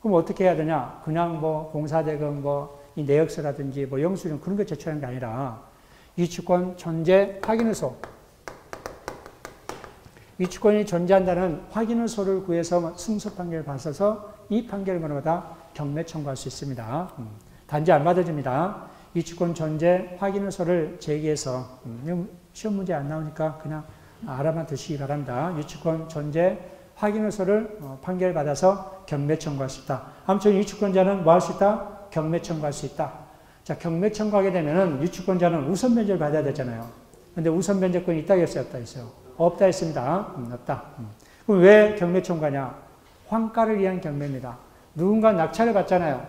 그럼 어떻게 해야 되냐? 그냥 뭐 공사대금 뭐 이 내역서라든지 뭐 영수증 그런 거 제출하는 게 아니라 유치권 존재 확인의소. 유치권이 존재한다는 확인의소를 구해서 승소 판결을 받아서 이 판결을 뭐다 경매 청구할 수 있습니다. 단지 안 받아줍니다. 유치권 존재 확인의소를 제기해서 시험 문제 안 나오니까 그냥 알아만 두시기 바랍니다. 유치권 존재 확인의소를 판결을 받아서 경매 청구할 수 있다. 아무튼 유치권자는 뭐 할 수 있다? 경매 청구할 수 있다. 자, 경매 청구하게 되면은 유치권자는 우선 변제를 받아야 되잖아요. 근데 우선 변제권이 있다 했어요, 없다 했어요? 없다 했습니다. 없다. 그럼 왜 경매 청구하냐? 환가를 위한 경매입니다. 누군가 낙찰을 받잖아요.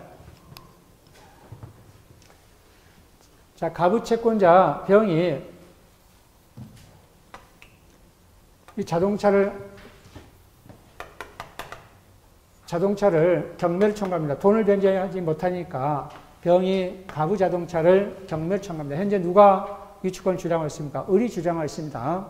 자, 가부채권자 병이 이 자동차를 경매를 청구합니다. 돈을 변제하지 못하니까 병이 가부 자동차를 경매 청구합니다. 현재 누가 유치권 주장을 했습니까? 을이 주장을 했습니다.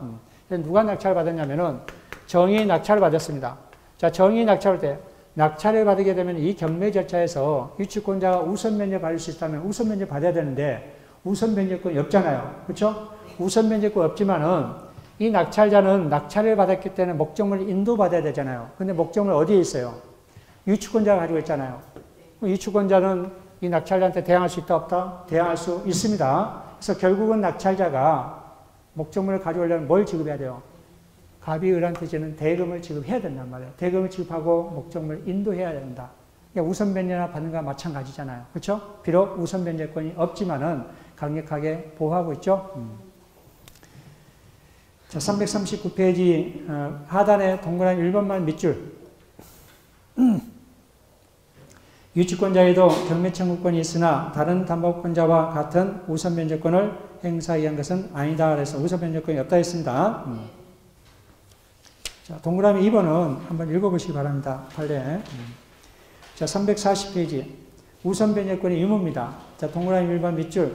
누가 낙찰을 받았냐면은 정이 낙찰을 받았습니다. 자, 정이 낙찰할 때 낙찰을 받게 되면 이 경매 절차에서 유치권자가 우선 면제 받을 수 있다면 우선 면제 받아야 되는데 우선 면제권이 없잖아요. 그렇죠? 우선 면제권이 없지만은 이 낙찰자는 낙찰을 받았기 때문에 목적물을 인도받아야 되잖아요. 근데 목적물 어디에 있어요? 유치권자가 가지고 있잖아요. 유치권자는 이 낙찰자한테 대항할 수 있다 없다? 대항할 수 있습니다. 그래서 결국은 낙찰자가 목적물을 가져오려면 뭘 지급해야 돼요? 갑이 을한테 주는 대금을 지급해야 된단 말이에요. 대금을 지급하고 목적물을 인도해야 된다. 그러니까 우선 변제나 받는 거와 마찬가지잖아요. 그렇죠? 비록 우선 변제권이 없지만은 강력하게 보호하고 있죠. 자, 339페이지 하단에 동그라미 1번만 밑줄. 유치권자에도 경매 청구권이 있으나 다른 담보권자와 같은 우선 변제권을 행사한 것은 아니다. 그래서 우선 변제권이 없다 했습니다. 자, 동그라미 2번은 한번 읽어보시기 바랍니다. 판례. 자, 340페이지. 우선 변제권의 유무입니다. 자, 동그라미 1번 밑줄.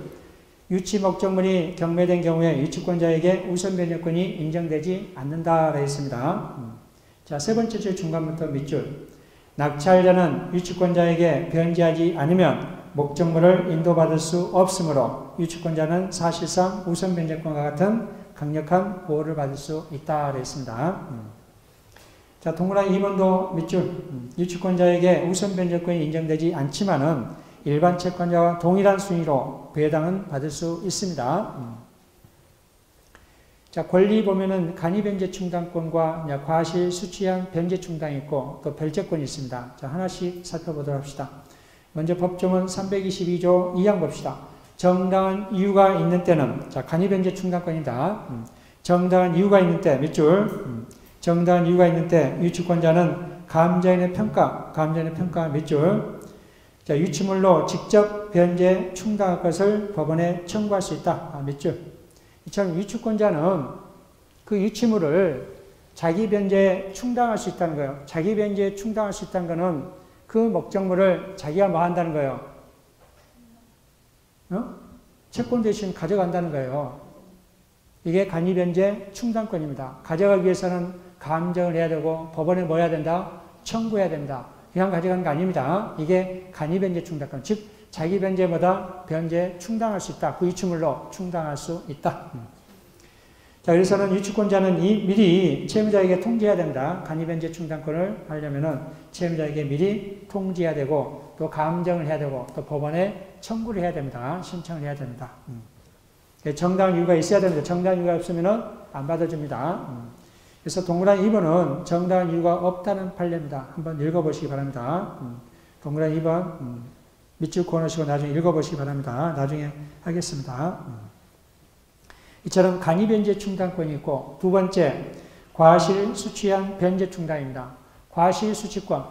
유치 목적물이 경매된 경우에 유치권자에게 우선 변제권이 인정되지 않는다. 했습니다. 자, 세 번째 줄 중간부터 밑줄. 낙찰자는 유치권자에게 변제하지 않으면 목적물을 인도받을 수 없으므로 유치권자는 사실상 우선 변제권과 같은 강력한 보호를 받을 수 있다. 했습니다. 자, 동그라미 2번도 밑줄. 유치권자에게 우선 변제권이 인정되지 않지만은 일반 채권자와 동일한 순위로 배당은 받을 수 있습니다. 자, 권리 보면은 간이 변제 충당권과 과실 수취한 변제 충당이 있고 또 별제권이 있습니다. 자, 하나씩 살펴보도록 합시다. 먼저 법조문 322조 2항 봅시다. 정당한 이유가 있는 때는, 자, 간이 변제 충당권이다. 정당한 이유가 있는 때, 밑줄. 정당한 이유가 있는 때 유치권자는 가함자인의 평가 밑줄. 자, 유치물로 직접 변제 충당할 것을 법원에 청구할 수 있다. 밑줄. 이처럼 유치권자는 그 유치물을 자기 변제에 충당할 수 있다는 거예요. 자기 변제에 충당할 수 있다는 거는 그 목적물을 자기가 뭐 한다는 거예요? 채권 대신 가져간다는 거예요. 이게 간이 변제 충당권입니다. 가져가기 위해서는 감정을 해야 되고 법원에 뭐 해야 된다? 청구해야 된다. 그냥 가져가는 거 아닙니다. 이게 간이 변제 충당권. 즉 자기 변제보다 변제 충당할 수 있다. 그 유치물로 충당할 수 있다. 자, 그래서는 유치권자는 미리 채무자에게 통지해야 됩니다. 간이 변제 충당권을 하려면은 채무자에게 미리 통지해야 되고 또 감정을 해야 되고 또 법원에 청구를 해야 됩니다. 신청을 해야 됩니다. 정당한 이유가 있어야 됩니다. 정당한 이유가 없으면은 안 받아줍니다. 그래서 동그라미 2번은 정당한 이유가 없다는 판례입니다. 한번 읽어보시기 바랍니다. 동그라미 2번 밑줄 그어놓으시고 나중에 읽어보시기 바랍니다. 나중에 하겠습니다. 이처럼 간이 변제 충당권이 있고 두 번째 과실 수취한 변제 충당입니다. 과실 수취권.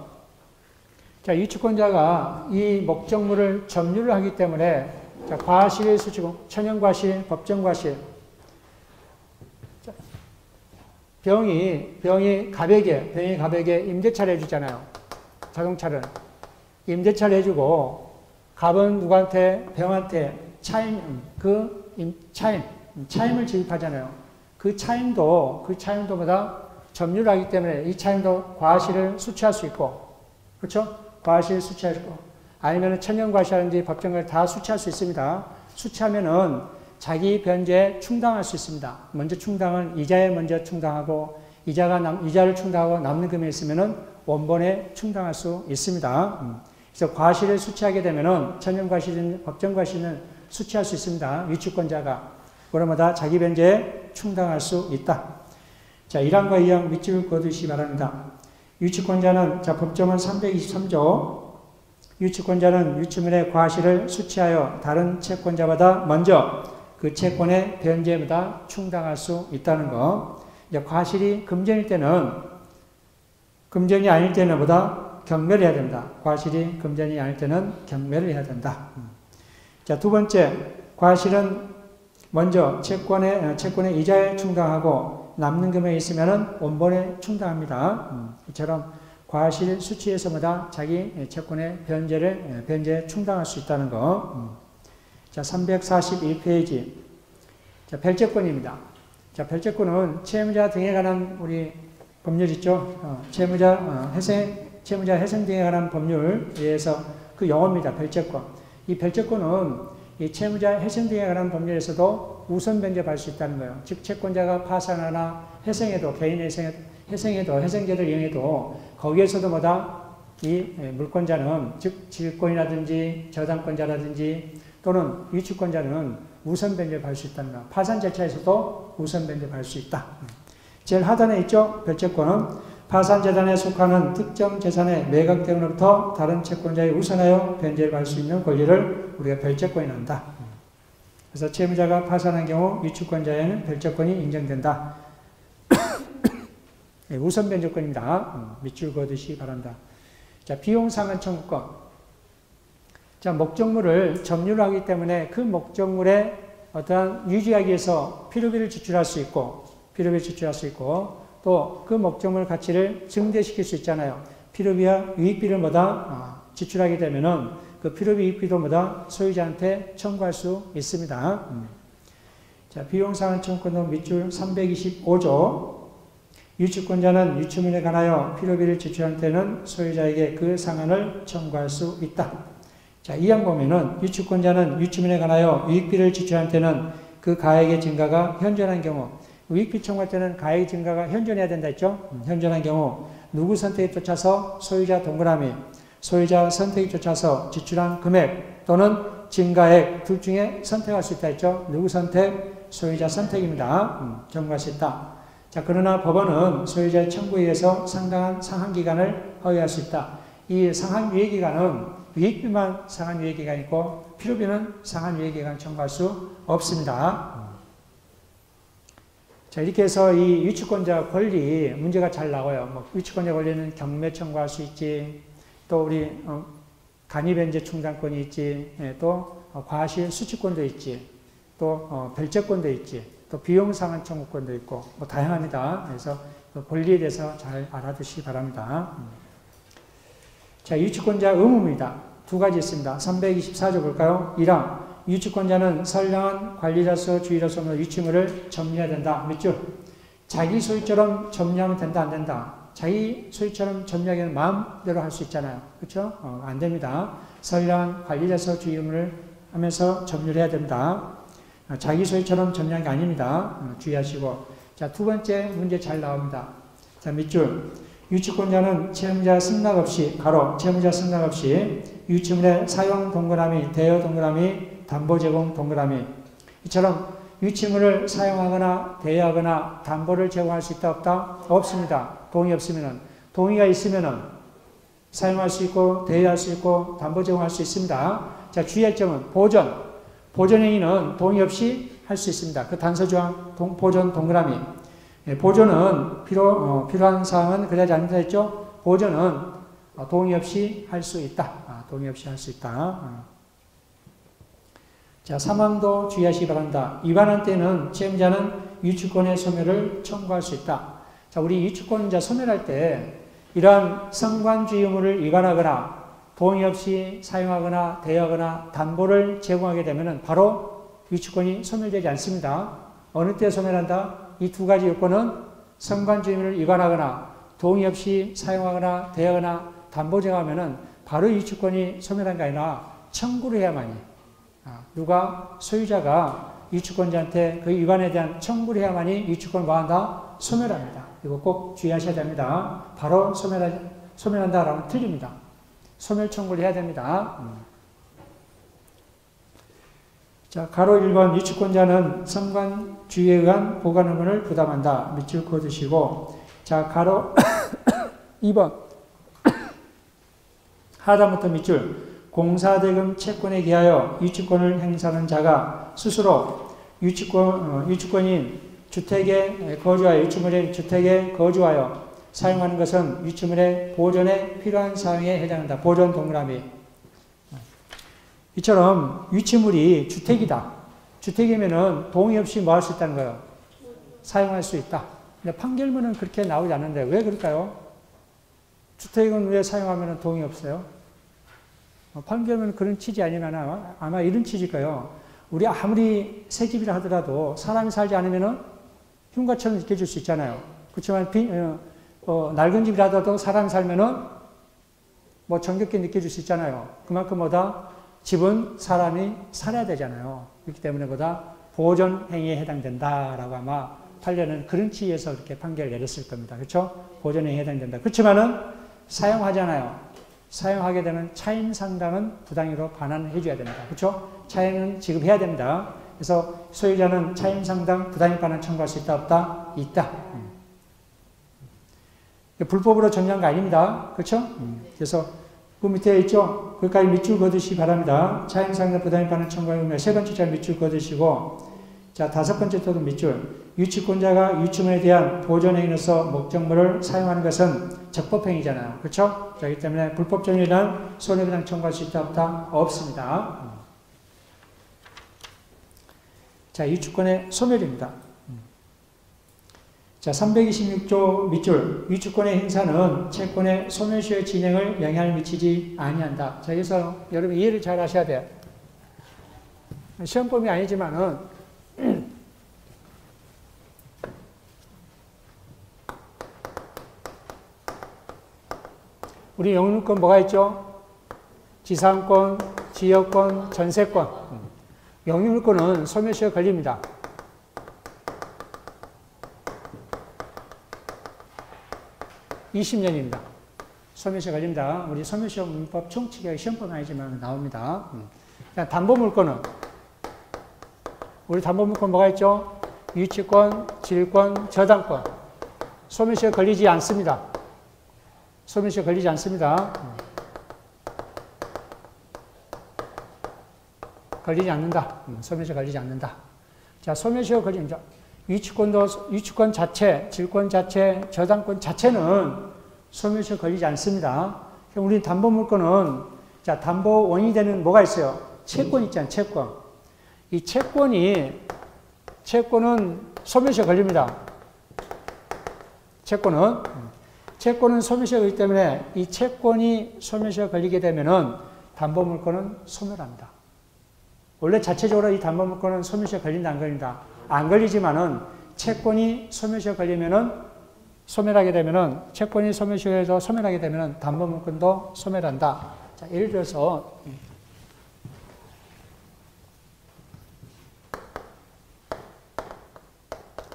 자, 유치권자가 이 목적물을 점유를 하기 때문에 자, 과실 수취권, 천연과실, 법정과실. 병이 갑에게 임대차를 해주잖아요. 자동차를. 임대차를 해주고 갑은 누구한테? 병한테 차임을 지급하잖아요. 그 차임도 보다 점유를 하기 때문에 이 차임도 과실을 수취할 수 있고, 그렇죠? 과실 수취할 수 있고, 아니면 천연과실이라든지 법정을 다 수취할 수 있습니다. 수취하면은 자기 변제에 충당할 수 있습니다. 먼저 충당은 이자에 먼저 충당하고, 이자를 충당하고 남는 금액이 있으면은 원본에 충당할 수 있습니다. 그래서 과실을 수취하게 되면은 천연과실은 법정과실은 수취할 수 있습니다. 유치권자가. 그러마다 자기 변제에 충당할 수 있다. 자, 1항과 2항 밑줄 그어두시기 바랍니다. 유치권자는, 자, 법조문 323조. 유치권자는 유치물의 과실을 수취하여 다른 채권자보다 먼저 그 채권의 변제보다 충당할 수 있다는 거. 이제 과실이 금전일 때는, 금전이 아닐 때는 보다 경매를 해야 된다. 과실이 금전이 아닐 때는 경매를 해야 된다. 자, 두 번째, 과실은 먼저 채권의 이자에 충당하고 남는 금액이 있으면 원본에 충당합니다. 이처럼 과실 수취에서마다 자기 채권의 변제 충당할 수 있다는 거. 자, 341페이지. 자, 별채권입니다. 자, 별채권은 채무자 등에 관한 우리 법률 있죠? 채무자 회생 등에 관한 법률에 의해서 그 용어입니다. 별채권. 이 별채권은 이 채무자 회생 등에 관한 법률에서도 우선 변제받을 수 있다는 거예요. 즉, 채권자가 파산하나 회생해도, 개인 회생해도, 회생제도를 이용해도 거기에서도 이 물권자는, 즉, 질권이라든지 저당권자라든지 또는 위축권자는 우선 변제받을 수 있다는 거예요. 파산 절차에서도 우선 변제받을 수 있다. 제일 하단에 있죠? 별채권은 파산재단에 속하는 특정 재산의 매각대금으로부터 다른 채권자에 우선하여 변제를 받을 수 있는 권리를 우리가 별채권이라 한다. 그래서 채무자가 파산한 경우 위축권자에는 별채권이 인정된다. 우선 변제권입니다. 밑줄 그어두시기 바랍니다. 자, 비용상환 청구권. 자, 목적물을 점유하기 때문에 그 목적물에 어떠한 유지하기 위해서 필요비를 지출할 수 있고, 또 그 목적물 가치를 증대시킬 수 있잖아요. 필요비와 유익비를 지출하게 되면은 그 필요비 유익비도 소유자한테 청구할 수 있습니다. 자, 비용상환 청구권도 밑줄 325조. 유치권자는 유치물에 관하여 필요비를 지출한 때는 소유자에게 그 상환을 청구할 수 있다. 자, 이항 보면은 유치권자는 유치물에 관하여 유익비를 지출한 때는 그 가액의 증가가 현존한 경우, 유익비 청구할 때는 가액 증가가 현존해야 된다 했죠? 현존한 경우 누구 선택에 쫓아서 소유자 동그라미, 소유자 선택에 쫓아서 지출한 금액 또는 증가액 둘 중에 선택할 수 있다 했죠? 누구 선택? 소유자 선택입니다. 청구할 수 있다. 자, 그러나 법원은 소유자의 청구에 의해서 상당한 상환기간을 허용할 수 있다. 이 상환유예기간은 유익비만 상환유예기간이고 필요비는 상환유예기간 청구할 수 없습니다. 자, 이렇게 해서 이 유치권자 권리 문제가 잘 나와요. 유치권자 권리는 경매 청구할 수 있지, 또 우리 간이변제 충당권이 있지, 또 과실 수취권도 있지, 또 별채권도 있지, 또 비용상환 청구권도 있고 다양합니다. 그래서 그 권리에 대해서 잘 알아두시기 바랍니다. 자, 유치권자 의무입니다. 두 가지 있습니다. 324조 볼까요? 1항 유치권자는 선량한 관리자서 주의로서 유치물을 점유해야 된다. 밑줄. 자기 소유처럼 점유하면 된다, 안 된다? 자기 소유처럼 점유하기는 마음대로 할 수 있잖아요. 그렇죠? 안 됩니다. 선량한 관리자서 주의무를 하면서 점유를 해야 됩니다. 자기 소유처럼 점유한 게 아닙니다. 주의하시고. 자, 두 번째 문제 잘 나옵니다. 자, 밑줄. 유치권자는 채무자 승낙 없이, 채무자 승낙 없이 유치물의 사용 동그라미, 대여 동그라미, 담보 제공 동그라미. 이처럼 유치물을 사용하거나 대여하거나 담보를 제공할 수 있다, 없다? 없습니다. 동의 없으면은. 동의가 있으면은 사용할 수 있고, 대여할 수 있고, 담보 제공할 수 있습니다. 자, 주의할 점은 보존행위는 동의 없이 할 수 있습니다. 그 단서조항, 보존 동그라미. 보존은 필요한 사항은 그다지 않는다 했죠? 보존은 동의 없이 할 수 있다. 동의 없이 할 수 있다. 자, 사망도 주의하시기 바랍니다. 위반한 때는 채무자는 유치권의 소멸을 청구할 수 있다. 자, 우리 유치권자 소멸할 때 이러한 성관주의 의무를 위반하거나 동의 없이 사용하거나 대여하거나 담보를 제공하게 되면 바로 유치권이 소멸되지 않습니다. 어느 때 소멸한다? 이 두 가지 요건은 성관주의 의무를 위반하거나 동의 없이 사용하거나 대여하거나 담보 제공하면 바로 유치권이 소멸한 게 아니라 청구를 해야만이, 누가 소유자가 유치권자한테 그 위반에 대한 청구를 해야만이 유치권을 뭐한다? 소멸합니다. 이거 꼭 주의하셔야 됩니다. 바로 소멸한다라면 틀립니다. 소멸 청구를 해야 됩니다. 자, 가로 1번 유치권자는 성관주의에 의한 보관 의무를 부담한다. 밑줄 그어두시고, 자, 가로 2번 하단부터 밑줄. 공사대금 채권에 기하여 유치권을 행사하는 자가 스스로 유치권인 주택에 거주하여, 유치물인 주택에 거주하여 사용하는 것은 유치물의 보존에 필요한 사용에 해당한다. 보존 동그라미. 이처럼 유치물이 주택이다. 주택이면은 동의 없이 뭐 할 수 있다는 거예요? 사용할 수 있다. 근데 판결문은 그렇게 나오지 않는데 왜 그럴까요? 주택은 왜 사용하면 동의 없어요? 판결은 그런 취지 아니면 아마 이런 취지일 거예요. 우리 아무리 새 집이라 하더라도 사람이 살지 않으면 흉가처럼 느껴질 수 있잖아요. 그렇지만 낡은 집이라도 사람이 살면은 뭐 정겹게 느껴질 수 있잖아요. 그만큼 뭐다? 집은 사람이 살아야 되잖아요. 그렇기 때문에 뭐다? 보존 행위에 해당된다라고 아마 판례는 그런 취지에서 그렇게 판결을 내렸을 겁니다. 그렇죠? 보존 행위에 해당된다. 그렇지만은 사용하잖아요. 사용하게 되면 차임 상당은 부당이로 반환해 줘야 됩니다. 그렇죠? 차임은 지급해야 됩니다. 그래서 소유자는 차임 상당 부당이 반환 청구할 수 있다 없다? 있다. 불법으로 정리한 거 아닙니다. 그렇죠? 그래서 그 밑에 있죠? 거기까지 밑줄 그어두시기 바랍니다. 차임 상당 부당이 반환 청구하면 세 번째 자 밑줄 그어두시고, 자, 다섯 번째 또도 밑줄. 유치권자가 유치물에 대한 보존행위로서 목적물을 사용하는 것은 적법행위잖아요. 그렇죠? 그렇기 때문에 불법정의란 손해배상 청구할 수 있다 없다? 없습니다. 자, 유치권의 소멸입니다. 자, 326조 밑줄. 유치권의 행사는 채권의 소멸시효의 진행을 영향을 미치지 아니한다. 자, 여기서 여러분 이해를 잘 하셔야 돼요. 시험범위 아니지만은 우리 영유권 뭐가 있죠? 지상권, 지역권, 전세권. 영유권은 소멸시효 걸립니다. 20년입니다. 소멸시효 걸립니다. 우리 소멸시효 문법 총칙에 시험범위 아니지만 나옵니다. 담보물권은 우리 담보물권 뭐가 있죠? 유치권, 질권, 저당권. 소멸시효 걸리지 않습니다. 소멸시효 걸리지 않습니다. 걸리지 않는다. 소멸시효 걸리지 않는다. 자, 소멸시효 걸립니다. 유치권 자체, 질권 자체, 저당권 자체는 소멸시효 걸리지 않습니다. 우리 담보물권은, 자, 담보 원인이 되는 뭐가 있어요? 채권 있잖아요, 채권. 이 채권은 소멸시효 걸립니다. 채권은 소멸시효 걸리기 때문에 이 채권이 소멸시효 걸리게 되면은 담보물권은 소멸합니다. 원래 자체적으로 이 담보물권은 소멸시효 걸린다, 안 걸린다? 안 걸리지만은 채권이 소멸시효 걸리면은 소멸하게 되면은 채권이 소멸시효에서 소멸하게 되면은 담보물권도 소멸한다. 자, 예를 들어서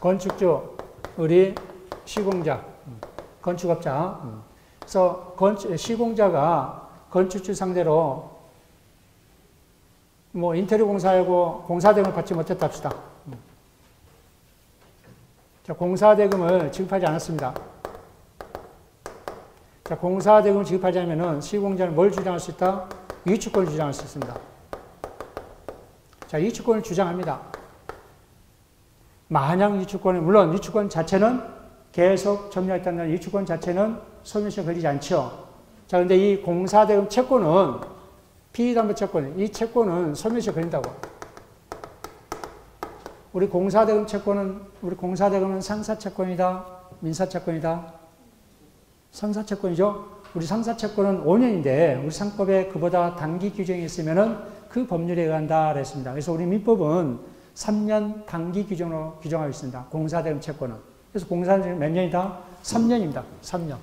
건축주, 우리 시공자, 건축업자. 그래서 시공자가 건축주 상대로 뭐 인테리어 공사하고 공사대금을 받지 못했다 합시다. 자, 공사대금을 지급하지 않았습니다. 자, 공사대금을 지급하지 않으면은 시공자는 뭘 주장할 수 있다? 유치권을 주장할 수 있습니다. 자, 유치권을 주장합니다. 만약 물론 유치권 자체는 계속 점유했다는 유치권 자체는 소멸시효 걸리지 않죠. 자, 근데 이 공사대금 채권은, 피의담보 채권, 이 채권은 소멸시효 걸린다고. 우리 공사대금은 상사채권이다, 민사채권이다? 상사채권이죠. 우리 상사채권은 5년인데, 우리 상법에 그보다 단기 규정이 있으면은 그 법률에 의한다 그랬습니다. 그래서 우리 민법은 3년 단기 규정으로 규정하고 있습니다. 공사대금 채권은. 그래서 공사대금 몇 년이다? 3년입니다. 3년.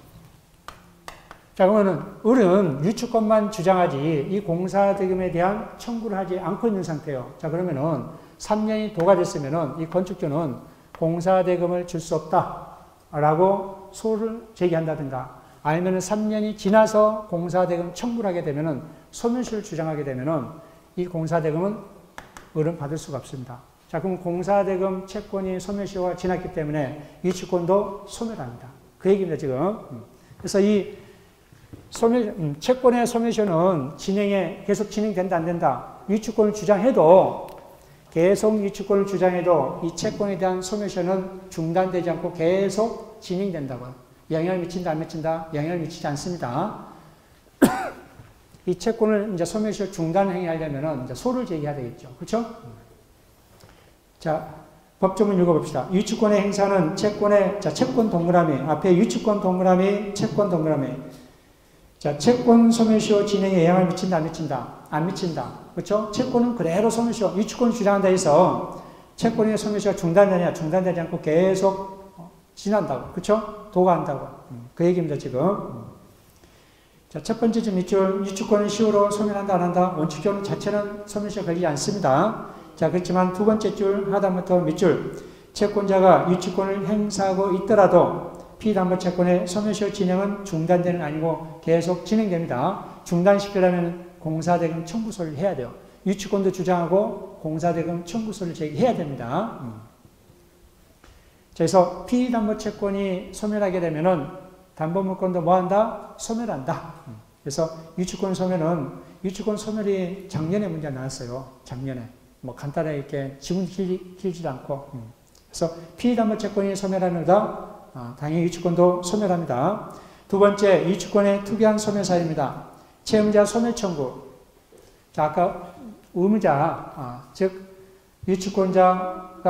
자, 그러면은, 우리는 유치권만 주장하지, 이 공사대금에 대한 청구를 하지 않고 있는 상태예요. 자, 그러면은, 3년이 도가 됐으면은, 이 건축주는 공사대금을 줄 수 없다. 라고 소를 제기한다든가, 아니면은 3년이 지나서 공사대금 청구를 하게 되면은, 소멸시효를 주장하게 되면은, 이 공사대금은 을은 받을 수가 없습니다. 자, 그럼 공사대금 채권이 소멸시효가 지났기 때문에 유치권도 소멸합니다. 그 얘기입니다, 지금. 그래서 이 채권의 소멸시효는 계속 진행된다, 안 된다. 유치권을 주장해도, 계속 유치권을 주장해도 이 채권에 대한 소멸시효는 중단되지 않고 계속 진행된다고요. 영향을 미친다, 안 미친다? 영향을 미치지 않습니다. 이 채권을 이제 소멸시효 중단 행위하려면은 이제 소를 제기해야 되겠죠. 그렇죠? 자, 법조문 읽어봅시다. 유치권의 행사는 채권 동그라미, 앞에 유치권 동그라미, 채권 동그라미. 자, 채권 소멸시효 진행에 영향을 미친다, 안 미친다? 안 미친다. 그렇죠? 채권은 그대로 소멸시효, 유치권을 주장한다 해서 채권의 소멸시효가 중단되냐, 중단되지 않고 계속 지난다고. 그렇죠? 도가한다고. 그 얘기입니다, 지금. 자, 첫 번째 점 밑줄, 유치권을 시효로 소멸한다, 안 한다? 원칙적으로 자체는 소멸시효가 걸리지 않습니다. 자, 그렇지만 두 번째 줄, 하단부터 밑줄, 채권자가 유치권을 행사하고 있더라도 피담보채권의 소멸시효 진행은 중단되는 아니고 계속 진행됩니다. 중단시키려면 공사대금 청구서를 해야 돼요. 유치권도 주장하고 공사대금 청구서를 제기해야 됩니다. 그래서 피담보채권이 소멸하게 되면은 담보물권도 뭐한다? 소멸한다. 그래서 유치권 소멸은 유치권 소멸이 작년에 문제가 나왔어요. 작년에. 뭐 간단하게 이렇게 지금 길지도 않고. 그래서 피담보채권이 소멸하는다. 당연히 유치권도 소멸합니다. 두 번째, 유치권의 특이한 소멸 사유입니다. 채무자 소멸 청구. 자, 아까 의무자, 즉 유치권자가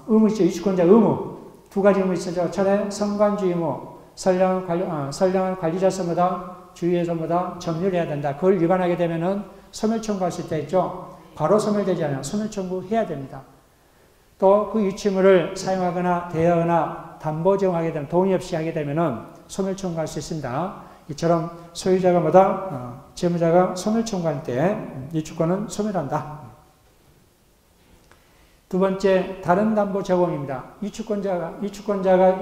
의무 있죠. 유치권자 의무. 두 가지 의무 있어죠. 첫째, 선관주 의무. 선량한 관리자서보다 주의에서보다 점유를 해야 된다. 그걸 위반하게 되면은 소멸 청구할 수 있다 했죠. 바로 소멸되지 않아요. 소멸 청구해야 됩니다. 또 그 유치물을 사용하거나 대여하거나 담보 제공하게 되면 동의 없이 하게 되면은 소멸 청구할 수 있습니다. 이처럼 소유자가 뭐다? 채무자가 소멸 청구할 때 유치권은 소멸한다. 두 번째, 다른 담보 제공입니다. 유치권자가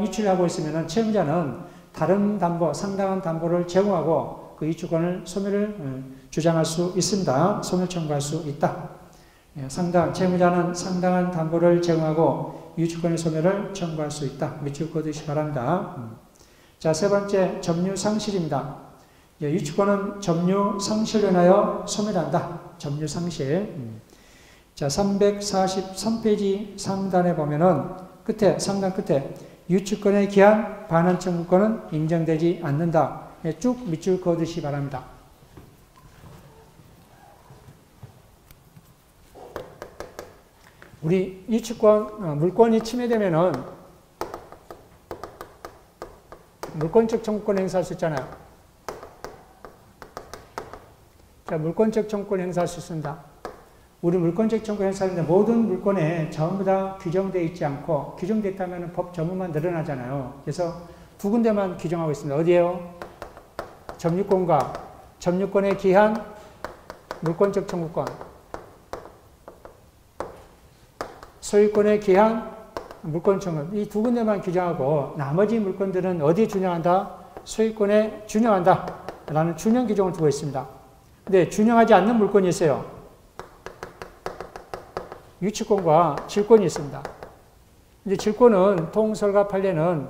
유치를 하고 있으면은 채무자는 다른 담보, 상당한 담보를 제공하고 그 유치권을 소멸을 주장할 수 있습니다. 소멸 청구할 수 있다. 채무자는 상당한 담보를 제공하고 유치권의 소멸을 청구할 수 있다. 밑줄 그어두시기 바랍니다. 자, 세 번째, 점유상실입니다. 유치권은 점유상실로 인하여 소멸한다. 점유상실. 자, 343페이지 상단에 보면은 상단 끝에 유치권에 기한 반환 청구권은 인정되지 않는다. 쭉 밑줄 그어두시기 바랍니다. 우리 유치권, 물권이 침해되면은 물권적 청구권 행사할 수 있잖아요. 자, 물권적 청구권 행사할 수 있습니다. 우리 물권적 청구권 행사하는데 모든 물권에 전부 다 규정되어 있지 않고 규정되어 있다면 법 전문만 늘어나잖아요. 그래서 두 군데만 규정하고 있습니다. 어디에요? 점유권과 점유권에 기한 물권적 청구권. 소유권에 기한 물권 청구. 이 두 군데만 규정하고 나머지 물권들은 어디에 준용한다? 소유권에 준용한다. 라는 준용 규정을 두고 있습니다. 근데 준용하지 않는 물권이 있어요. 유치권과 질권이 있습니다. 이제 질권은 통설과 판례는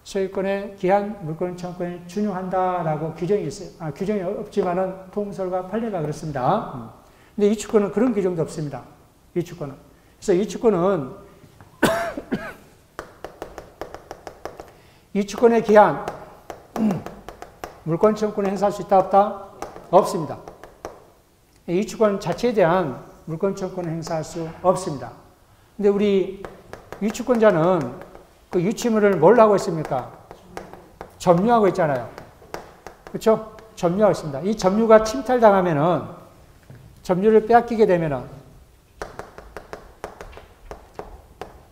소유권에 기한 물권 청구권에 준용한다라고 규정이 있어요. 규정이 없지만은 통설과 판례가 그렇습니다. 근데 유치권은 그런 규정도 없습니다. 유치권은. 그래서 유치권은 유치권에 기한 물권 청구권을 행사할 수 있다 없다? 없습니다. 유치권 자체에 대한 물권 청구권을 행사할 수 없습니다. 근데 우리 유치권자는 그 유치물을 뭘 하고 있습니까? 점유하고 있잖아요. 그렇죠? 점유하고 있습니다. 이 점유가 침탈당하면은 점유를 빼앗기게 되면은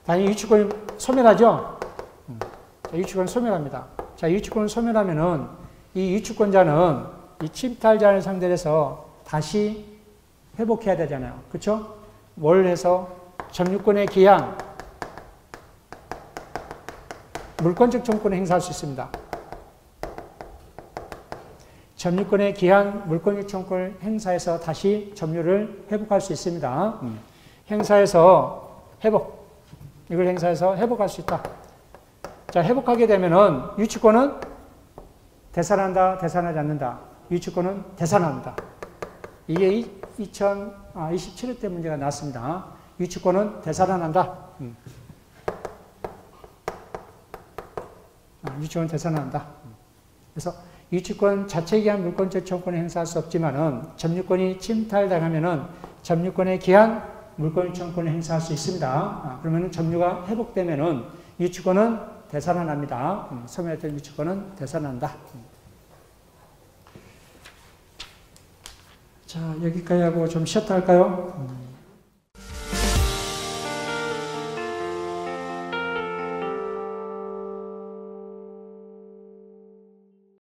당연히 유치권이 소멸하죠? 자, 유치권을 소멸합니다. 자, 유치권을 소멸하면은 이 유치권자는 이 침탈자를 상대로 해서 다시 회복해야 되잖아요. 그쵸? 뭘 해서? 점유권에 기한 물권적 청구권을 행사할 수 있습니다. 점유권에 기한 물권적 청구권을 행사해서 다시 점유를 회복할 수 있습니다. 행사해서 회복. 이걸 행사해서 회복할 수 있다. 자, 회복하게 되면은 유치권은 되살아난다, 되살아나지 않는다. 유치권은 되살아난다. 이게 2027회 때 문제가 나왔습니다. 유치권은 되살아난다. 유치권은 되살아난다. 그래서 유치권 자체에 기한 물권적 청구권을 행사할 수 없지만은 점유권이 침탈당하면은 점유권에 기한 물권 청구권을 행사할 수 있습니다. 그러면 점유가 회복되면은 유치권은 대산환합니다. 소멸했던 유축권은 대산한다. 자, 여기까지 하고 좀 쉬었다 할까요?